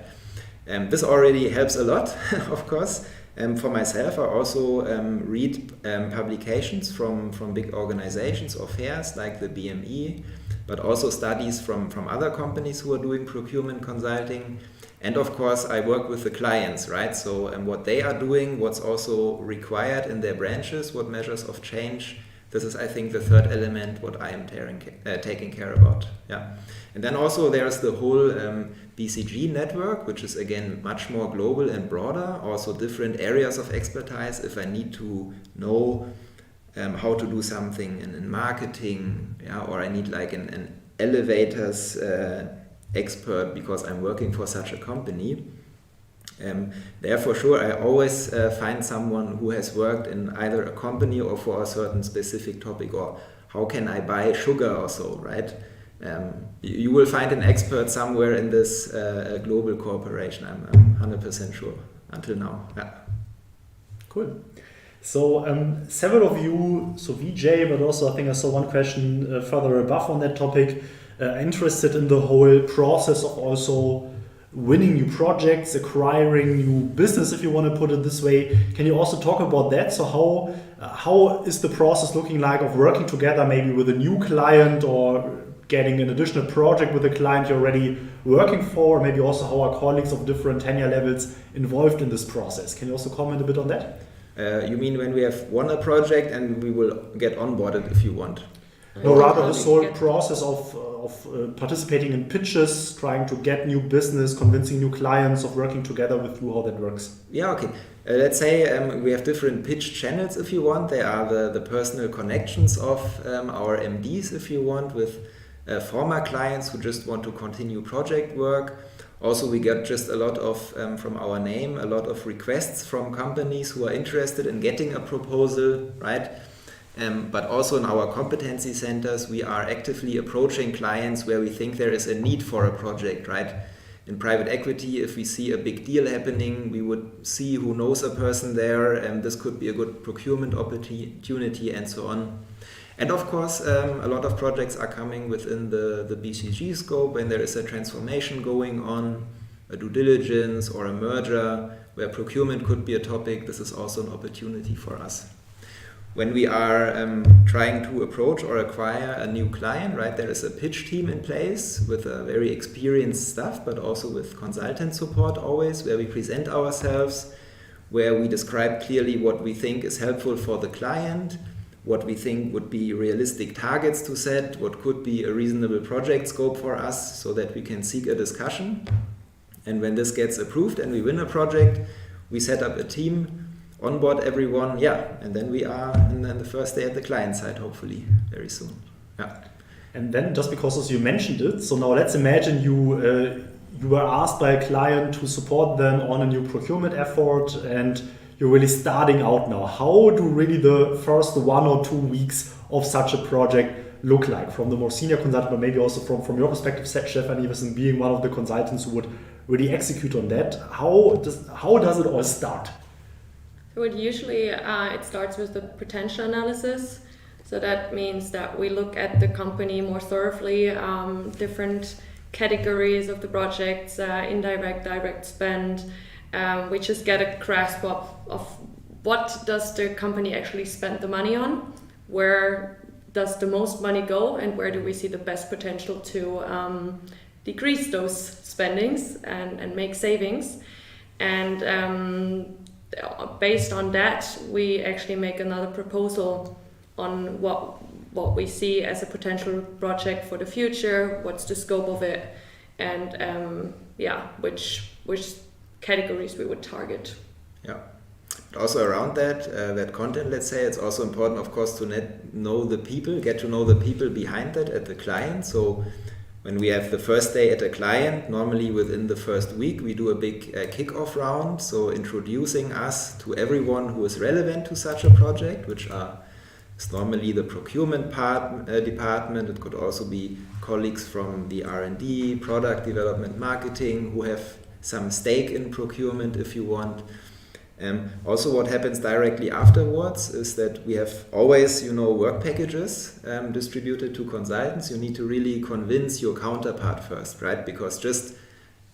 This already helps a lot, of course. For myself, I also read publications from big organizations or fairs like the BME, but also studies from other companies who are doing procurement consulting. And of course, I work with the clients, right? So what they are doing, what's also required in their branches, what measures of change. This is, I think, the third element what I am taking care about. Yeah, and then also there's the whole BCG network, which is again much more global and broader. Also different areas of expertise. If I need to know how to do something in marketing, or I need like an elevators expert because I'm working for such a company. There for sure I always find someone who has worked in either a company or for a certain specific topic, or how can I buy sugar or so, right? You will find an expert somewhere in this global corporation, I'm 100% sure, until now. Yeah. Cool. So several of you, so VJ, but also I think I saw one question further above on that topic, interested in the whole process of also winning new projects, acquiring new business, if you want to put it this way. Can you also talk about that? So how is the process looking like of working together maybe with a new client or getting an additional project with a client you're already working for? Or maybe also how are colleagues of different tenure levels involved in this process? Can you also comment a bit on that? You mean when we have won a project and we will get onboarded if you want? No, rather this whole process of participating in pitches, trying to get new business, convincing new clients, of working together with you, how that works. Yeah, okay. Let's say we have different pitch channels if you want. They are the personal connections of our MDs if you want, with former clients who just want to continue project work. Also, we get just a lot of, from our name, a lot of requests from companies who are interested in getting a proposal, right? But also in our competency centers, we are actively approaching clients where we think there is a need for a project, right? In private equity, if we see a big deal happening, we would see who knows a person there, and this could be a good procurement opportunity and so on. And of course, a lot of projects are coming within the BCG scope when there is a transformation going on, a due diligence or a merger where procurement could be a topic. This is also an opportunity for us. When we are trying to approach or acquire a new client, right, there is a pitch team in place with a very experienced staff, but also with consultant support always, where we present ourselves, where we describe clearly what we think is helpful for the client, what we think would be realistic targets to set, what could be a reasonable project scope for us, so that we can seek a discussion. And when this gets approved and we win a project, we set up a team, onboard everyone, and then we are in the first day at the client side, hopefully very soon. Yeah. And then, just because as you mentioned it, so now let's imagine you were asked by a client to support them on a new procurement effort, and you're really starting out now. How do really the first 1 or 2 weeks of such a project look like from the more senior consultant, but maybe also from your perspective, Stefan Iversen, being one of the consultants who would really execute on that? How does it all start? So usually it starts with the potential analysis. So that means that we look at the company more thoroughly, different categories of the projects, indirect, direct spend. We just get a grasp of what does the company actually spend the money on, where does the most money go, and where do we see the best potential to decrease those spendings and make savings. And based on that, we actually make another proposal on what we see as a potential project for the future, what's the scope of it, and which categories we would target. Yeah. But also around that content, let's say, it's also important, of course, to get to know the people behind that at the client. So when we have the first day at a client, normally within the first week, we do a big kick-off round. So introducing us to everyone who is relevant to such a project, which is normally the procurement department. It could also be colleagues from the R&D, product development, marketing, who have some stake in procurement, if you want. Also, what happens directly afterwards is that we have always, work packages distributed to consultants. You need to really convince your counterpart first, right? Because just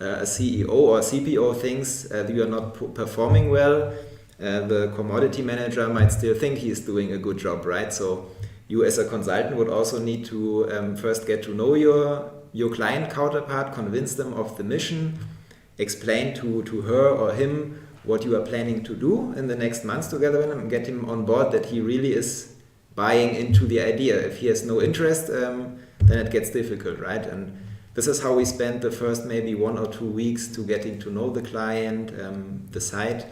a CEO or CPO thinks you are not performing well. The commodity manager might still think he is doing a good job, right? So you as a consultant would also need to first get to know your client counterpart, convince them of the mission, explain to her or him what you are planning to do in the next months together with him, and get him on board that he really is buying into the idea. If he has no interest, then it gets difficult, right? And this is how we spend the first maybe 1 or 2 weeks to getting to know the client, the site,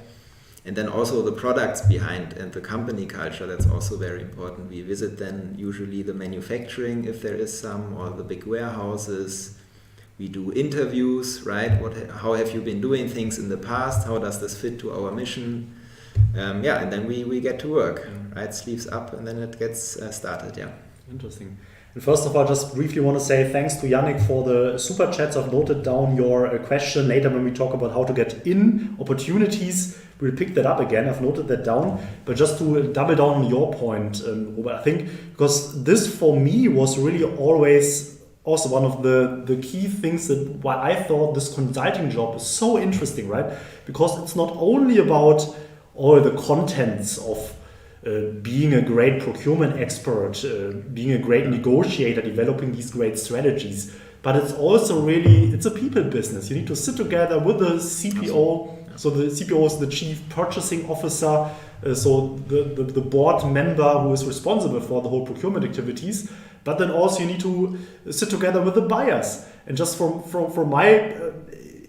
and then also the products behind and the company culture. That's also very important. We visit then usually the manufacturing, if there is some, or the big warehouses. We do interviews, right? How have you been doing things in the past? How does this fit to our mission? And then we get to work, right? Sleeves up, and then it gets started, yeah. Interesting. And first of all, just briefly want to say thanks to Yannick for the super chats. I've noted down your question. Later when we talk about how to get in opportunities, we'll pick that up again. I've noted that down. But just to double down on your point, Robert, I think because this for me was really always also one of the key things that why I thought this consulting job is so interesting, right? Because it's not only about all the contents of being a great procurement expert, being a great negotiator, developing these great strategies, but it's also it's a people business. You need to sit together with the CPO. So the CPO is the chief purchasing officer, so the board member who is responsible for the whole procurement activities. But then also you need to sit together with the buyers. And just from my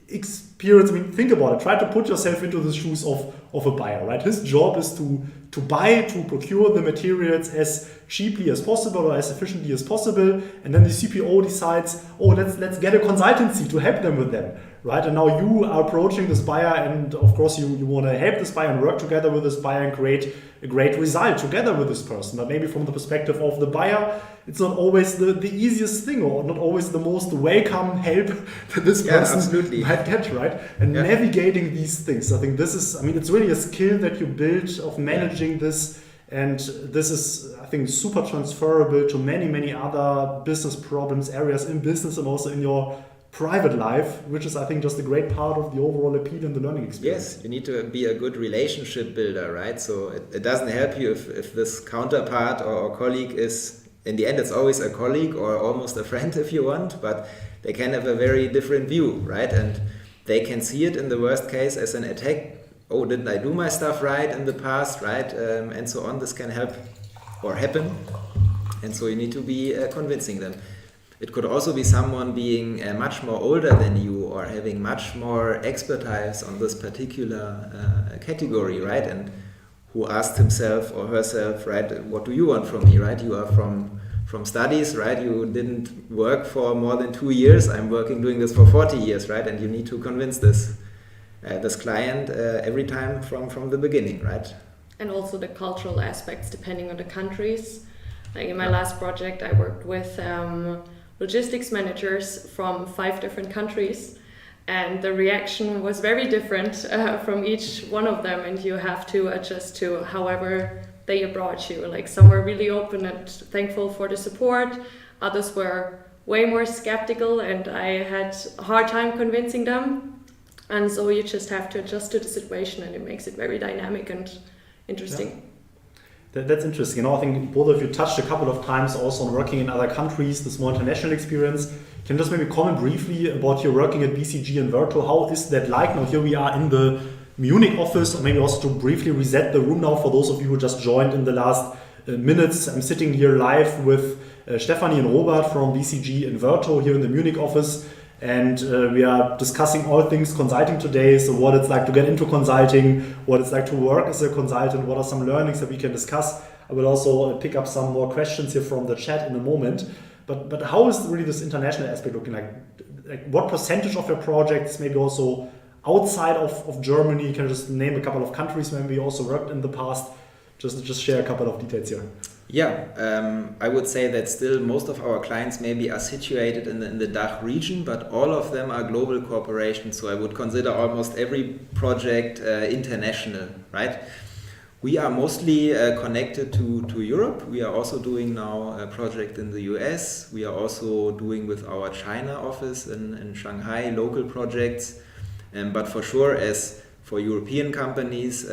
experience, I mean, think about it. Try to put yourself into the shoes of a buyer, right? His job is to buy, to procure the materials as cheaply as possible or as efficiently as possible. And then the CPO decides, let's get a consultancy to help them with them, right? And now you are approaching this buyer, and of course you want to help this buyer and work together with this buyer and create a great result together with this person. But maybe from the perspective of the buyer, it's not always the easiest thing, or not always the most welcome help that this person might get, right? And navigating these things. I think it's really a skill that you build of managing this. And this is, I think, super transferable to many, many other business problems, areas in business and also in your private life, which is, I think, just a great part of the overall appeal and the learning experience. Yes, you need to be a good relationship builder, right? So it doesn't help you if this counterpart or colleague is, in the end, it's always a colleague or almost a friend if you want, but they can have a very different view, right? And they can see it in the worst case as an attack. Oh, didn't I do my stuff right in the past, right? And so on. This can help or happen. And so you need to be convincing them. It could also be someone being much more older than you or having much more expertise on this particular category, right? And who asked himself or herself, right, what do you want from me, right? You are from studies, right? You didn't work for more than 2 years. I'm doing this for 40 years, right? And you need to convince this client every time from the beginning, right? And also the cultural aspects depending on the countries. Like in my last project, I worked with logistics managers from 5 different countries, and the reaction was very different from each one of them, and you have to adjust to however they approach you. Like some were really open and thankful for the support, others were way more skeptical, and I had a hard time convincing them. And so you just have to adjust to the situation, and it makes it very dynamic and interesting. Yeah. That's interesting. I think both of you touched a couple of times also on working in other countries, this more international experience. Can you just maybe comment briefly about your working at BCG and Verto? How is that like? Now here we are in the Munich office, or maybe also to briefly reset the room now for those of you who just joined in the last minutes. I'm sitting here live with Stefanie and Robert from BCG and Verto here in the Munich office. And we are discussing all things consulting today. So what it's like to get into consulting, what it's like to work as a consultant, what are some learnings that we can discuss. I will also pick up some more questions here from the chat in a moment. But how is really this international aspect looking like? Like what percentage of your projects maybe also outside of Germany? You can just name a couple of countries where we also worked in the past. Just share a couple of details here. Yeah, I would say that still most of our clients maybe are situated in the DACH region, but all of them are global corporations. So I would consider almost every project international, right? We are mostly connected to Europe. We are also doing now a project in the US. We are also doing with our China office in Shanghai local projects. But for sure, as for European companies,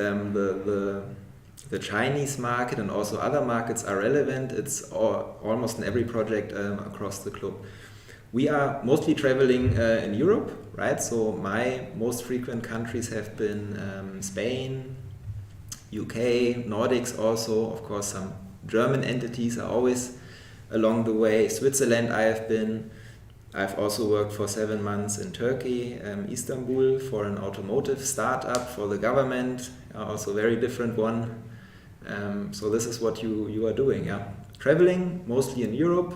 the Chinese market and also other markets are relevant. It's almost in every project across the globe. We are mostly traveling in Europe, right? So my most frequent countries have been Spain, UK, Nordics also. Of course, some German entities are always along the way. Switzerland I have been. I've also worked for 7 months in Turkey, Istanbul, for an automotive startup for the government, also very different one. So this is what you are doing, yeah. Traveling mostly in Europe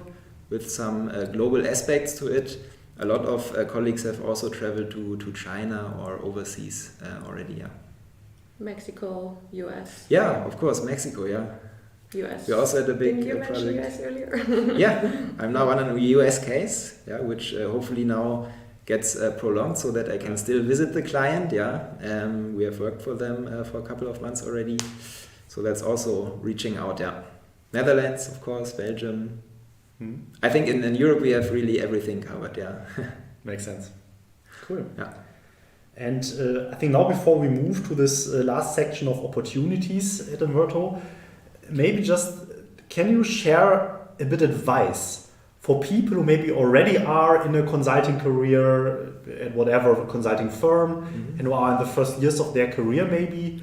with some global aspects to it. A lot of colleagues have also traveled to China or overseas already, yeah. Mexico, US. Yeah, of course, Mexico, yeah. US. We also had a big Didn't you project. mention US earlier? Yeah, I'm now on a US case, yeah, which hopefully now gets prolonged so that I can still visit the client, yeah. We have worked for them for a couple of months already. So that's also reaching out, yeah. Netherlands, of course, Belgium. I think in Europe we have really everything covered, yeah. Makes sense. Cool. Yeah. And I think now before we move to this last section of opportunities at Verto, maybe just can you share a bit advice for people who maybe already are in a consulting career at whatever consulting firm and who are in the first years of their career maybe?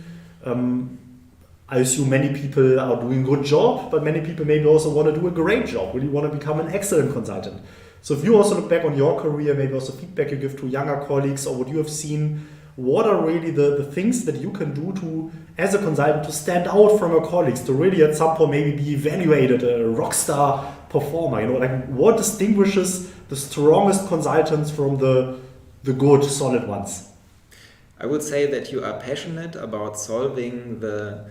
I assume many people are doing a good job, but many people maybe also want to do a great job, really want to become an excellent consultant. So if you also look back on your career, maybe also feedback you give to younger colleagues or what you have seen, what are really the things that you can do to, as a consultant, to stand out from your colleagues, to really at some point maybe be evaluated a rock star performer, like what distinguishes the strongest consultants from the good, solid ones? I would say that you are passionate about solving the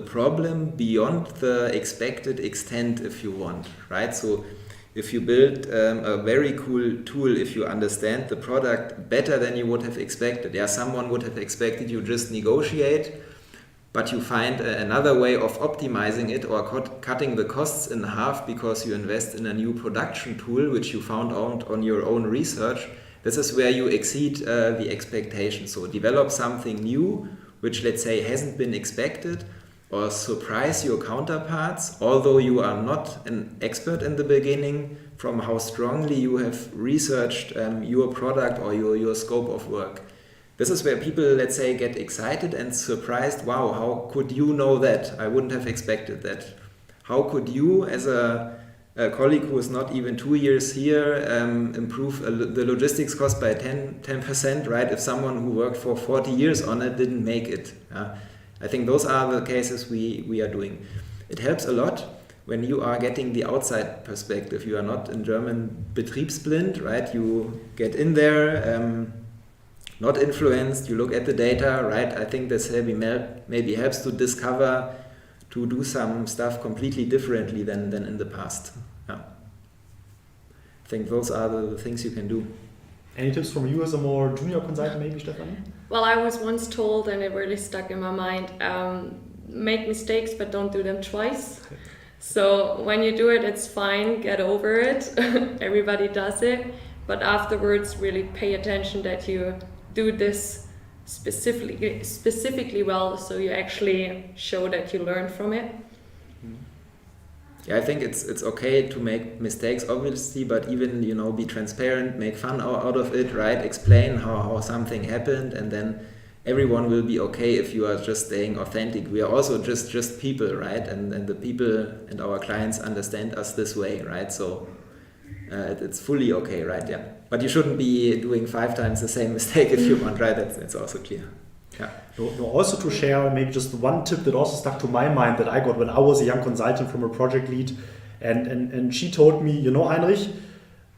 problem beyond the expected extent if you want, right? So if you build a very cool tool, if you understand the product better than you would have expected, someone would have expected you just negotiate, but you find another way of optimizing it or cutting the costs in half because you invest in a new production tool which you found out on your own research. This is where you exceed the expectation. So develop something new which, let's say, hasn't been expected, or surprise your counterparts, although you are not an expert in the beginning, from how strongly you have researched your product or your scope of work. This is where people, let's say, get excited and surprised. Wow, how could you know that? I wouldn't have expected that. How could you, as a colleague who is not even 2 years here, improve the logistics cost by 10%, right? If someone who worked for 40 years on it didn't make it. I think those are the cases we are doing. It helps a lot when you are getting the outside perspective. You are not in German betriebsblind, right? You get in there, not influenced, you look at the data, right? I think this maybe helps to discover to do some stuff completely differently than in the past. Yeah. I think those are the things you can do. Any tips from you as a more junior consultant, maybe, Stefanie? Well, I was once told, and it really stuck in my mind, make mistakes, but don't do them twice. So when you do it, it's fine, get over it. Everybody does it. But afterwards, really pay attention that you do this specifically well, so you actually show that you learn from it. Yeah, I think it's okay to make mistakes, obviously, but even, be transparent, make fun out of it, right? Explain how something happened, and then everyone will be okay if you are just staying authentic. We are also just people, right? And the people and our clients understand us this way, right? So it's fully okay, right? Yeah. But you shouldn't be doing 5 times the same mistake if you want, right? That's also clear. Yeah. Also to share maybe just one tip that also stuck to my mind that I got when I was a young consultant from a project lead, and she told me, Heinrich,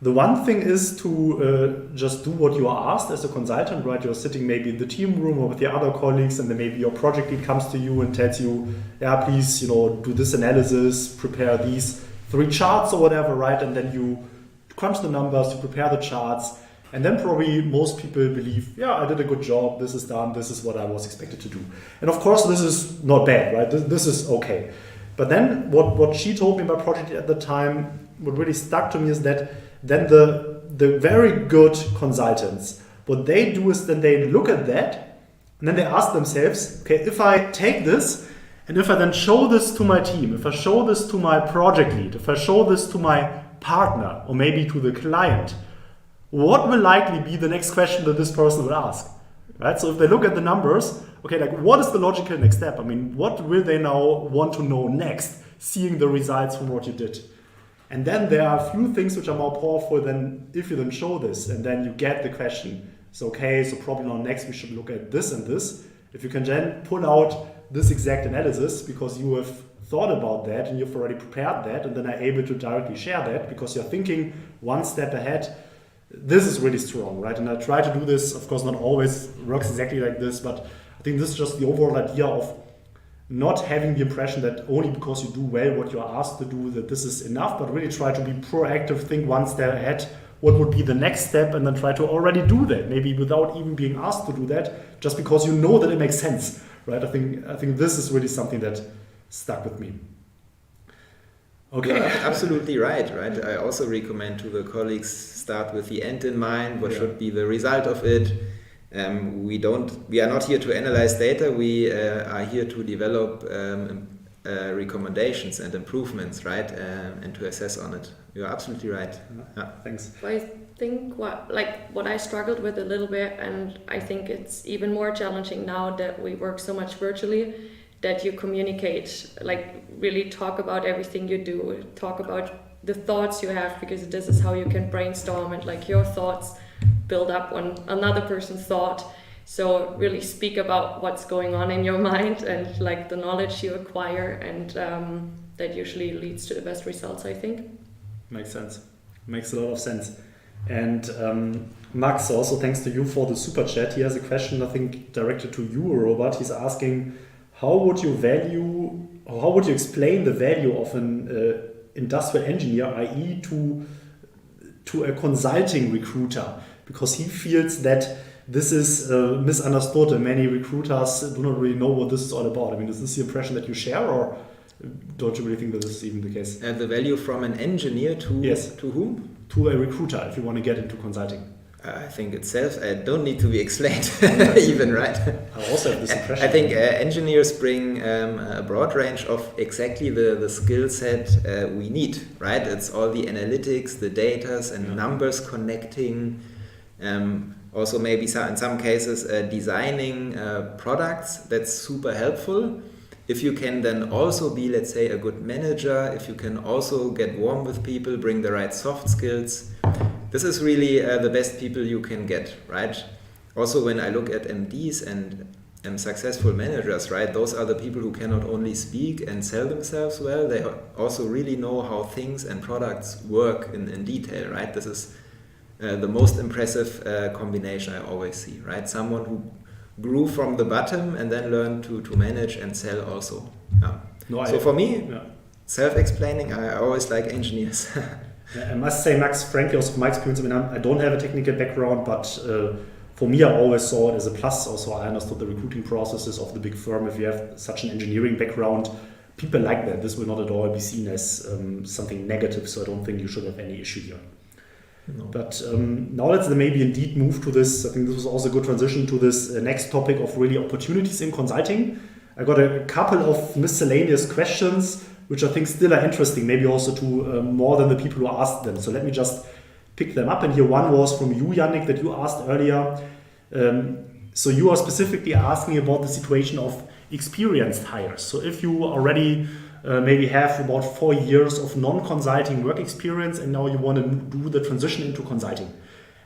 the one thing is to just do what you are asked as a consultant, right? You're sitting maybe in the team room or with your other colleagues, and then maybe your project lead comes to you and tells you, yeah, please, do this analysis, prepare these 3 charts or whatever, right? And then you crunch the numbers, you prepare the charts. And then probably most people believe, yeah, I did a good job, this is done, this is what I was expected to do. And of course, this is not bad, right? This is okay. But then what she told me about project at the time, what really stuck to me is that then the very good consultants, what they do is then they look at that and then they ask themselves, okay, if I take this and if I then show this to my team, if I show this to my project lead, if I show this to my partner or maybe to the client, what will likely be the next question that this person will ask, right? So if they look at the numbers, okay, like what is the logical next step? I mean, what will they now want to know next, seeing the results from what you did? And then there are a few things which are more powerful than if you then show this and then you get the question. So, okay, so probably now next we should look at this and this. If you can then pull out this exact analysis because you have thought about that and you've already prepared that and then are able to directly share that because you're thinking one step ahead, this is really strong, right? And I try to do this, of course, not always works exactly like this, but I think this is just the overall idea of not having the impression that only because you do well what you're asked to do that this is enough, but really try to be proactive, think one step ahead, what would be the next step, and then try to already do that, maybe without even being asked to do that, just because you know that it makes sense, right? I think this is really something that stuck with me. Okay. You're absolutely right. I also recommend to the colleagues start with the end in mind. What should be the result of it? We are not here to analyze data. We are here to develop recommendations and improvements, right? And to assess on it. You're absolutely right. Yeah. Thanks. I think what I struggled with a little bit, and I think it's even more challenging now that we work so much virtually, that you communicate, like really talk about everything you do, talk about the thoughts you have, because this is how you can brainstorm and like your thoughts build up on another person's thought. So really speak about what's going on in your mind and like the knowledge you acquire, and that usually leads to the best results, I think. Makes sense. Makes a lot of sense. And Max, also thanks to you for the super chat. He has a question, I think, directed to you, Robert. He's asking, how would you explain the value of an industrial engineer, i.e. to a consulting recruiter? Because he feels that this is misunderstood and many recruiters do not really know what this is all about. I mean, is this the impression that you share, or don't you really think that this is even the case? The value from an engineer to whom? To a recruiter, if you want to get into consulting. I think itself don't need to be explained even, right? I also have this impression. I think engineers bring a broad range of exactly the skill set we need, right? It's all the analytics, the datas and numbers connecting. Also maybe in some cases designing products, that's super helpful. If you can then also be, let's say, a good manager, if you can also get warm with people, bring the right soft skills, this is really the best people you can get, right? Also, when I look at MDs and successful managers, right, those are the people who can not only speak and sell themselves well, they also really know how things and products work in detail, right? This is the most impressive combination I always see, right? Someone who grew from the bottom and then learned to manage and sell also. Yeah. So for me, self-explaining, I always like engineers. I must say, Max, frankly, also from my experience, I mean, I don't have a technical background, but for me, I always saw it as a plus. Also, I understood the recruiting processes of the big firm. If you have such an engineering background, people like that. This will not at all be seen as something negative, so I don't think you should have any issue here. No. But now let's maybe indeed move to this. I think this was also a good transition to this next topic of really opportunities in consulting. I got a couple of miscellaneous questions, which I think still are interesting, maybe also to more than the people who asked them. So let me just pick them up. And here one was from you, Yannick, that you asked earlier. So you are specifically asking about the situation of experienced hires. So if you already maybe have about 4 years of non-consulting work experience and now you want to do the transition into consulting.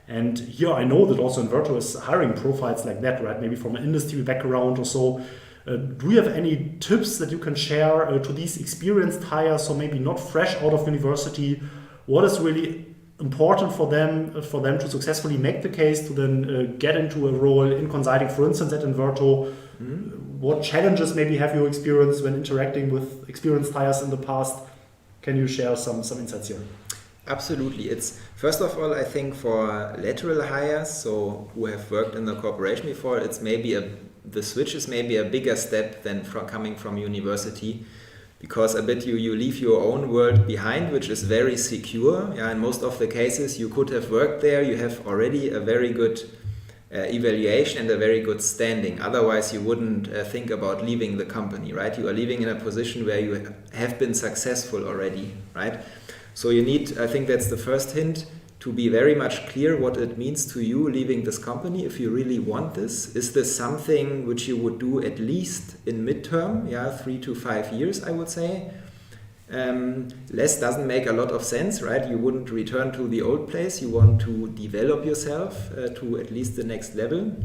And here I know that also Inverto is hiring profiles like that, right? Maybe from an industry background or so. Do you have any tips that you can share to these experienced hires, so maybe not fresh out of university? What is really important for them to successfully make the case to then get into a role in consulting, for instance, at Inverto? What challenges maybe have you experienced when interacting with experienced hires in the past? Can you share some insights here? Absolutely. It's first of all, I think for lateral hires, so who have worked in the corporation before, it's maybe the switch is maybe a bigger step than coming from university, because a bit you leave your own world behind, which is very secure. Yeah, in most of the cases, you could have worked there. You have already a very good evaluation and a very good standing. Otherwise, you wouldn't think about leaving the company, right? You are living in a position where you have been successful already, right? So you need, I think that's the first hint, to be very much clear what it means to you leaving this company if you really want this. Is this something which you would do at least in midterm, 3 to 5 years, I would say. Less doesn't make a lot of sense, right? You wouldn't return to the old place. You want to develop yourself to at least the next level.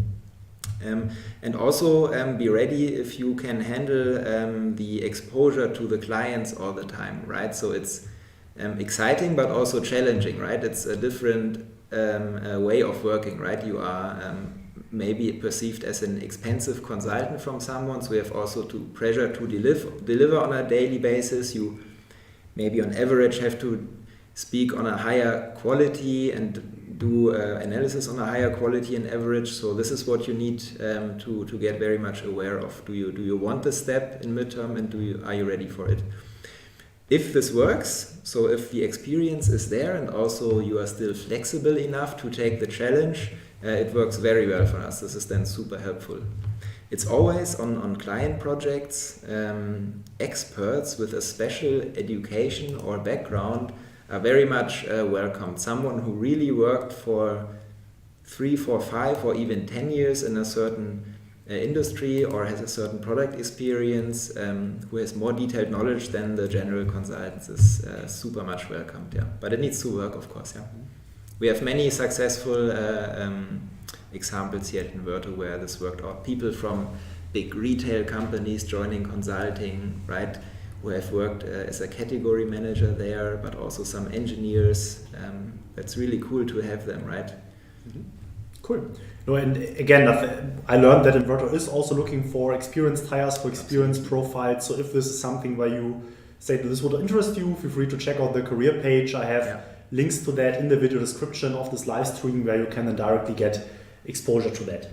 And also be ready if you can handle the exposure to the clients all the time, right? So it's exciting but also challenging, right? It's a different way of working, right? You are maybe perceived as an expensive consultant from someone, so you have also to pressure to deliver on a daily basis. You maybe on average have to speak on a higher quality and do analysis on a higher quality on average. So this is what you need to get very much aware of. Do you want the step in midterm, and are you ready for it? If this works, so if the experience is there and also you are still flexible enough to take the challenge, it works very well for us. This is then super helpful. It's always on client projects, experts with a special education or background are very much welcomed. Someone who really worked for 3, 4, 5 or even 10 years in a certain industry or has a certain product experience, who has more detailed knowledge than the general consultants is super much welcomed. Yeah, but it needs to work, of course. Yeah, we have many successful examples here at Inverto where this worked out. People from big retail companies joining consulting, right? Who have worked as a category manager there, but also some engineers. That's really cool to have them, right? Mm-hmm. Cool. No, and again, I learned that Inverto is also looking for experienced hires, for experienced profiles. So if this is something where you say that this would interest you, feel free to check out the career page. I have links to that in the video description of this live stream where you can then directly get exposure to that.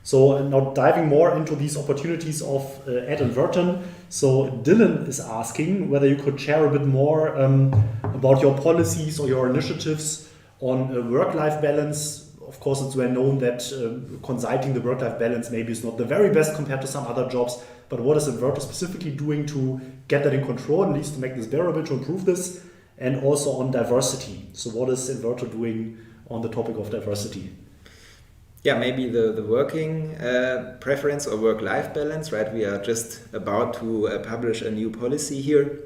So now diving more into these opportunities of at Inverto. So Dylan is asking whether you could share a bit more about your policies or your initiatives on work-life balance. Of course, it's well known that consulting, the work-life balance maybe is not the very best compared to some other jobs, but what is Inverto specifically doing to get that in control, at least to make this bearable, to improve this, and also on diversity. So what is Inverto doing on the topic of diversity? Yeah, maybe the working preference or work-life balance, right? We are just about to publish a new policy here.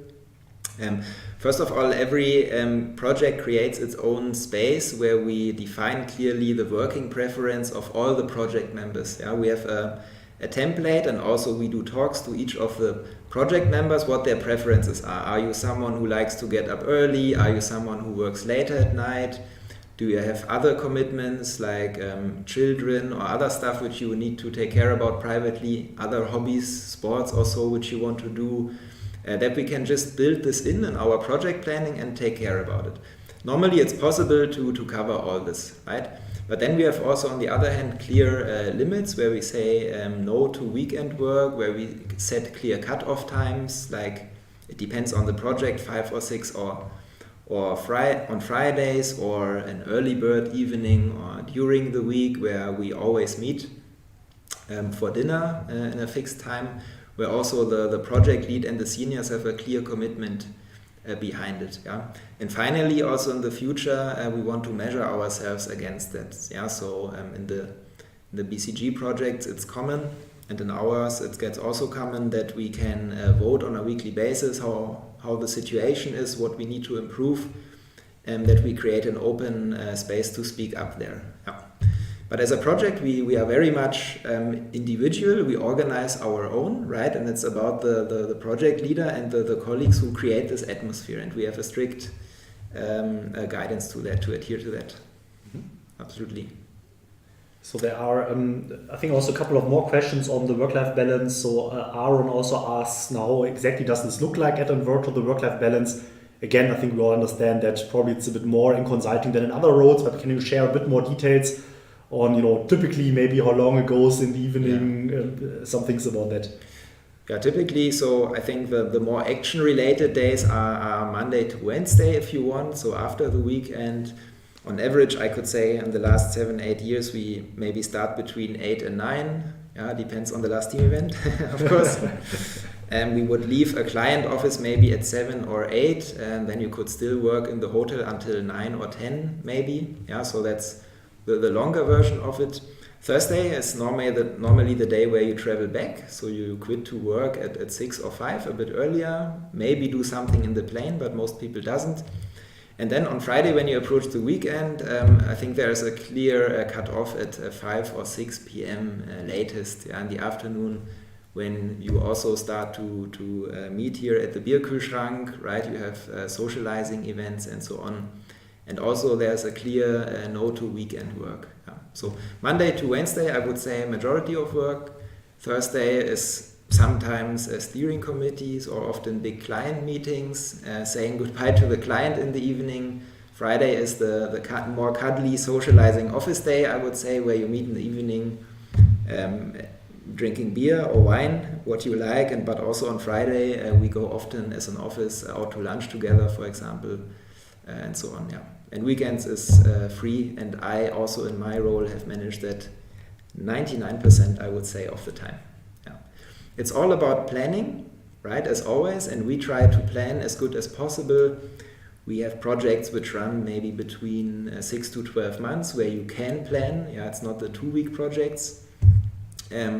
First of all, every project creates its own space where we define clearly the working preference of all the project members. Yeah, we have a template, and also we do talks to each of the project members what their preferences are. Are you someone who likes to get up early? Are you someone who works later at night? Do you have other commitments like children or other stuff which you need to take care about privately? Other hobbies, sports also, which you want to do? that we can just build this in our project planning and take care about it. Normally it's possible to cover all this, right? But then we have also, on the other hand, clear limits where we say no to weekend work, where we set clear cut-off times, like it depends on the project, 5 or 6 or on Fridays, or an early bird evening, or during the week where we always meet for dinner in a fixed time, where also the project lead and the seniors have a clear commitment behind it. Yeah? And finally, also in the future, we want to measure ourselves against that. Yeah? So in the BCG projects, it's common, and in ours, it gets also common that we can vote on a weekly basis how the situation is, what we need to improve, and that we create an open space to speak up there. Yeah. But as a project, we are very much individual. We organize our own, right? And it's about the project leader and the colleagues who create this atmosphere. And we have a strict guidance to that, to adhere to that. Mm-hmm. Absolutely. So there are, I think, also a couple of more questions on the work-life balance. So Aaron also asks now, exactly does this look like at Inverto, the work-life balance? Again, I think we all understand that probably it's a bit more in consulting than in other roles, but can you share a bit more details on, typically maybe how long it goes in the evening, some things about that? Yeah, typically, so I think the more action-related days are Monday to Wednesday, if you want, so after the weekend. On average, I could say in the last 7-8 years, we maybe start between 8 and 9. Yeah, depends on the last team event, of course. And we would leave a client office maybe at 7 or 8, and then you could still work in the hotel until 9 or 10 maybe. Yeah, so that's the longer version of it. Thursday is normally the day where you travel back, so you quit to work at 6 or 5, a bit earlier, maybe do something in the plane, but most people doesn't. And then on Friday, when you approach the weekend, I think there is a clear cut-off at 5 or 6 p.m. Latest, in the afternoon, when you also start to meet here at the Bierkühlschrank, right? You have socializing events and so on. And also there's a clear no to weekend work. Yeah. So Monday to Wednesday, I would say majority of work. Thursday is sometimes steering committees or often big client meetings, saying goodbye to the client in the evening. Friday is the more cuddly socializing office day, I would say, where you meet in the evening, drinking beer or wine, what you like. But also on Friday, we go often as an office out to lunch together, for example, and so on. Yeah. And weekends is free, and I also in my role have managed that 99%, I would say, of the time. It's all about planning, right, as always, and we try to plan as good as possible. We have projects which run maybe between 6 to 12 months where you can plan. Yeah, it's not the 2-week projects.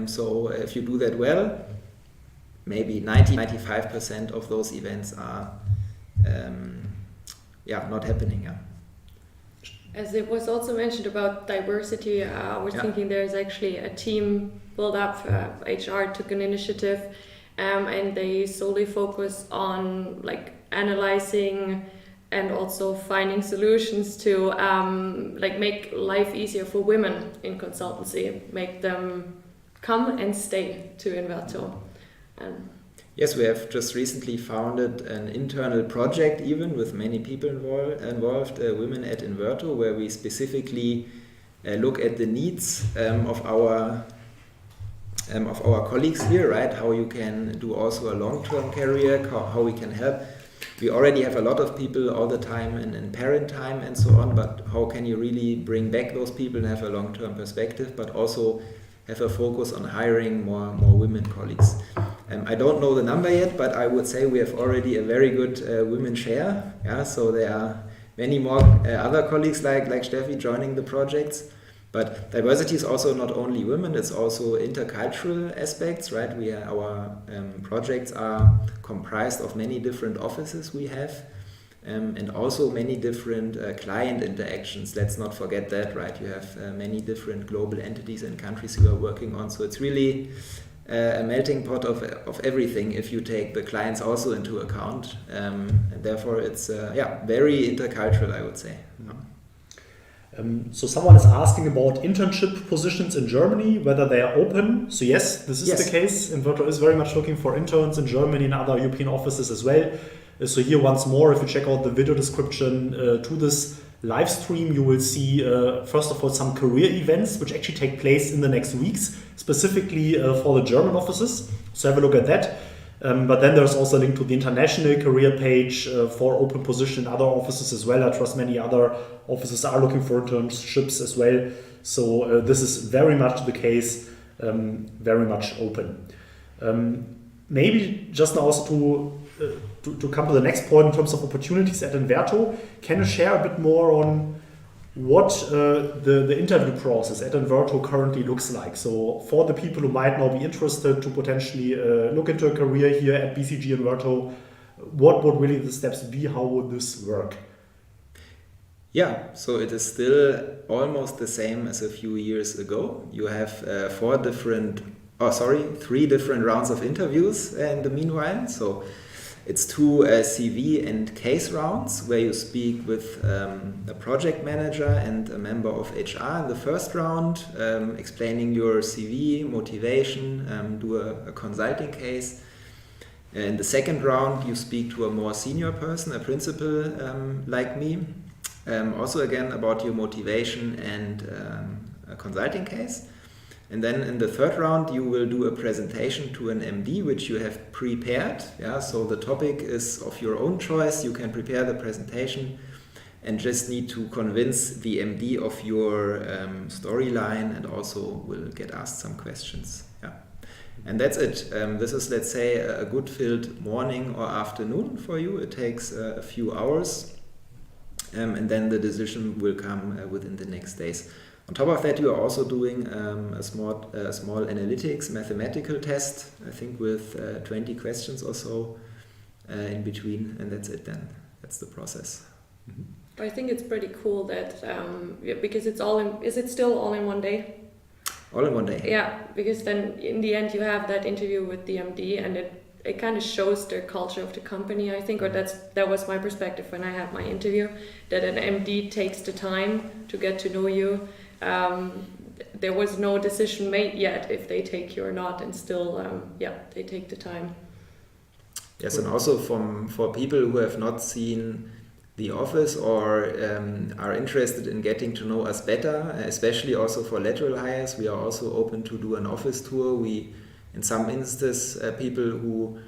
So if you do that well, maybe 90-95% of those events are not happening. Yeah. As it was also mentioned about diversity, I was thinking there's actually a team built up. HR took an initiative, and they solely focus on analyzing and also finding solutions to make life easier for women in consultancy, make them come and stay to Inverto. Yes, we have just recently founded an internal project, even with many people involved, Women at Inverto, where we specifically look at the needs of our colleagues here, right? How you can do also a long-term career, how we can help. We already have a lot of people all the time in parent time and so on, but how can you really bring back those people and have a long-term perspective, but also have a focus on hiring more women colleagues. I don't know the number yet, but I would say we have already a very good women share. Yeah, so there are many more other colleagues like Steffi joining the projects. But diversity is also not only women; it's also intercultural aspects, right? Our projects are comprised of many different offices we have, and also many different client interactions. Let's not forget that, right? You have many different global entities and countries you are working on. So it's really a melting pot of everything if you take the clients also into account. And therefore, it's very intercultural, I would say. So someone is asking about internship positions in Germany, whether they are open. So yes, this is the case. Inverto is very much looking for interns in Germany and other European offices as well. So here once more, if you check out the video description to this live stream, you will see first of all some career events which actually take place in the next weeks, specifically for the German offices. So have a look at that. But then there's also a link to the international career page for open position in other offices as well. I trust many other offices are looking for internships as well. So this is very much the case, very much open. Maybe just now also to come to the next point in terms of opportunities at Inverto, can you share a bit more on what the interview process at Inverto currently looks like? So for the people who might now be interested to potentially look into a career here at BCG Inverto, what would really the steps be? How would this work? Yeah, so it is still almost the same as a few years ago. You have 3 different rounds of interviews in the meanwhile. So it's 2 CV and case rounds where you speak with a project manager and a member of HR in the first round, explaining your CV, motivation, do a consulting case. In the second round, you speak to a more senior person, a principal like me, also again about your motivation and a consulting case. And then in the third round, you will do a presentation to an MD, which you have prepared. Yeah, so the topic is of your own choice. You can prepare the presentation and just need to convince the MD of your storyline, and also will get asked some questions. Yeah, and that's it. This is, let's say, a good filled morning or afternoon for you. It takes a few hours, and then the decision will come within the next days. On top of that, you are also doing a small analytics mathematical test, I think with 20 questions or so in between, and that's it then. That's the process. I think it's pretty cool that, because it's is it still all in one day? All in one day. Yeah, because then in the end you have that interview with the MD, and it kind of shows the culture of the company, I think, or that was my perspective when I had my interview, that an MD takes the time to get to know you. There was no decision made yet if they take you or not, and still, they take the time. Yes, and also for people who have not seen the office or are interested in getting to know us better, especially also for lateral hires, we are also open to do an office tour. We, in some instances, people who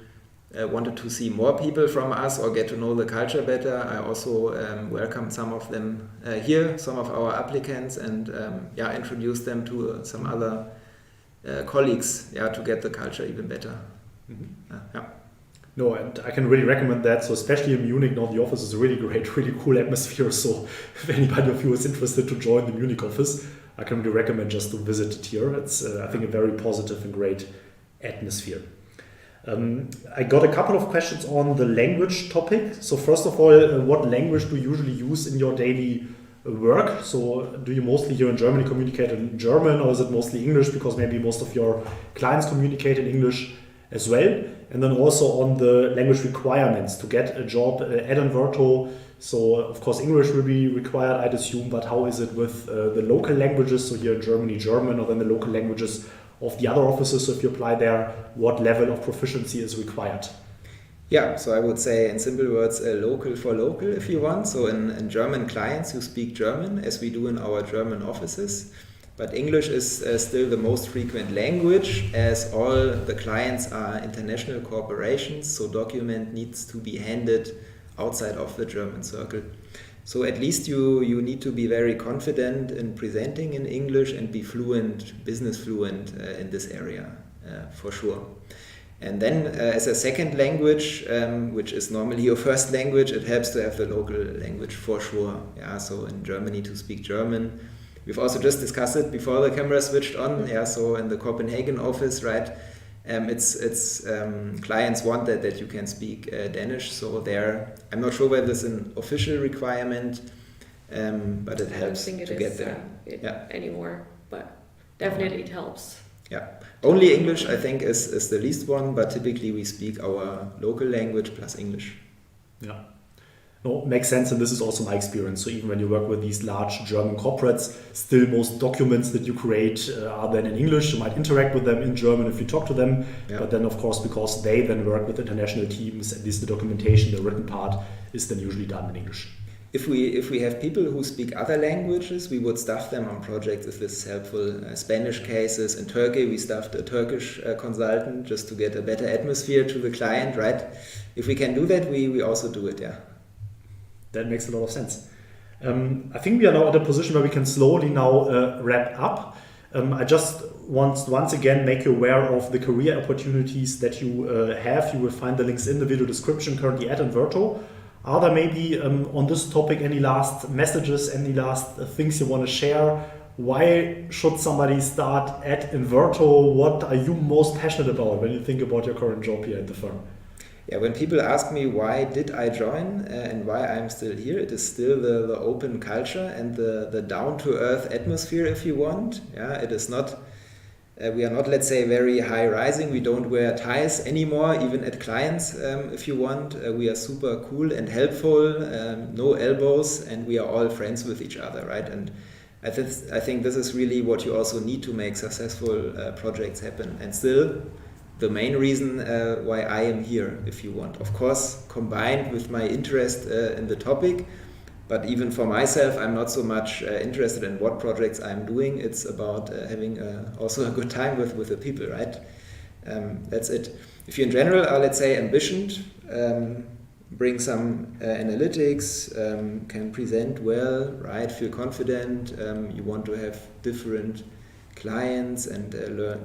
wanted to see more people from us or get to know the culture better, I also welcome some of them here, some of our applicants, and introduce them to some other colleagues, to get the culture even better. Mm-hmm. No, and I can really recommend that. So especially in Munich, now the office is a really great, really cool atmosphere. So if anybody of you is interested to join the Munich office, I can really recommend just to visit it here. It's, I think, a very positive and great atmosphere. I got a couple of questions on the language topic. So first of all, what language do you usually use in your daily work? So do you mostly here in Germany communicate in German, or is it mostly English, because maybe most of your clients communicate in English as well? And then also on the language requirements to get a job at Inverto. So of course English will be required, I'd assume, but how is it with the local languages? So here in Germany, German, or then the local languages of the other offices. So if you apply there, what level of proficiency is required? Yeah, so I would say in simple words, local for local if you want. So in German clients, you speak German, as we do in our German offices. But English is still the most frequent language, as all the clients are international corporations, so document needs to be handed outside of the German circle. So at least you need to be very confident in presenting in English and be fluent, business fluent in this area, for sure. And then as a second language, which is normally your first language, it helps to have the local language for sure. Yeah, so in Germany to speak German. We've also just discussed it before the camera switched on. Yeah, so in the Copenhagen office, right? It's clients want that you can speak Danish. So there, I'm not sure whether it's an official requirement, but it helps to get there. Anymore, but definitely it helps. Yeah, only English I think is the least one, but typically we speak our local language plus English. Yeah. No, makes sense, and this is also my experience. So even when you work with these large German corporates, still most documents that you create are then in English. You might interact with them in German if you talk to them, but then of course, because they then work with international teams, at least the documentation, the written part is then usually done in English. If we have people who speak other languages, we would staff them on projects if this is helpful. Spanish cases in Turkey, we staffed a Turkish consultant just to get a better atmosphere to the client, right? If we can do that, we also do it, yeah. That makes a lot of sense. I think we are now at a position where we can slowly now wrap up. I just want once again make you aware of the career opportunities that you have. You will find the links in the video description currently at Inverto. Are there maybe on this topic any last messages, any last things you want to share? Why should somebody start at Inverto? What are you most passionate about when you think about your current job here at the firm? Yeah, when people ask me why did I join and why I'm still here, it is still the open culture and the down-to-earth atmosphere, if you want. Yeah, it is not, we are not, let's say, very high-rising. We don't wear ties anymore, even at clients, if you want. We are super cool and helpful, no elbows, and we are all friends with each other, right? And I think this is really what you also need to make successful projects happen. And still, the main reason why I am here, if you want. Of course, combined with my interest in the topic, but even for myself, I'm not so much interested in what projects I'm doing. It's about having also a good time with the people, right? That's it. If you in general are, let's say, ambitioned, bring some analytics, can present well, right? Feel confident, you want to have different clients and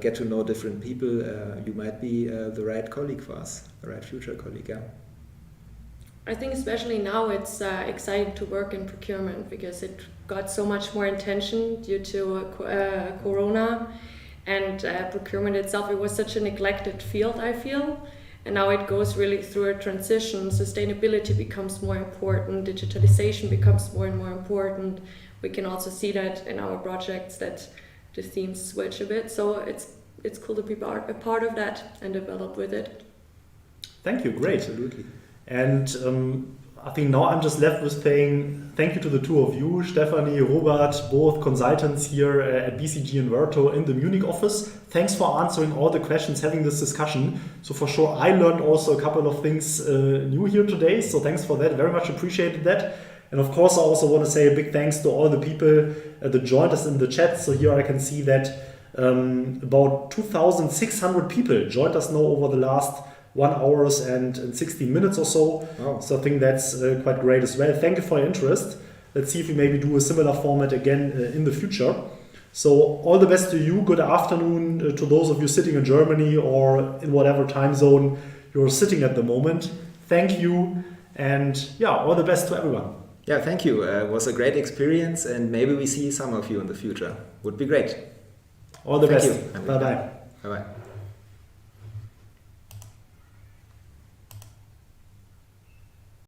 get to know different people, you might be the right colleague for us, the right future colleague, yeah. I think especially now it's exciting to work in procurement because it got so much more attention due to Corona, and procurement itself, it was such a neglected field, I feel. And now it goes really through a transition. Sustainability becomes more important, digitalization becomes more and more important. We can also see that in our projects that the themes switch a bit. So it's cool to be a part of that and develop with it. Thank you, great. Absolutely. And I think now I'm just left with saying thank you to the two of you, Stephanie, Robert, both consultants here at BCG Inverto in the Munich office. Thanks for answering all the questions, having this discussion. So for sure, I learned also a couple of things new here today. So thanks for that. Very much appreciated that. And of course, I also want to say a big thanks to all the people that joined us in the chat. So here I can see that about 2,600 people joined us now over the last 1 hour and 16 minutes or so. Wow. So I think that's quite great as well. Thank you for your interest. Let's see if we maybe do a similar format again in the future. So all the best to you. Good afternoon to those of you sitting in Germany or in whatever time zone you're sitting at the moment. Thank you. And yeah, all the best to everyone. Yeah, thank you. It was a great experience, and maybe we see some of you in the future. Would be great. All the best. Thank you. Bye-bye. Bye-bye.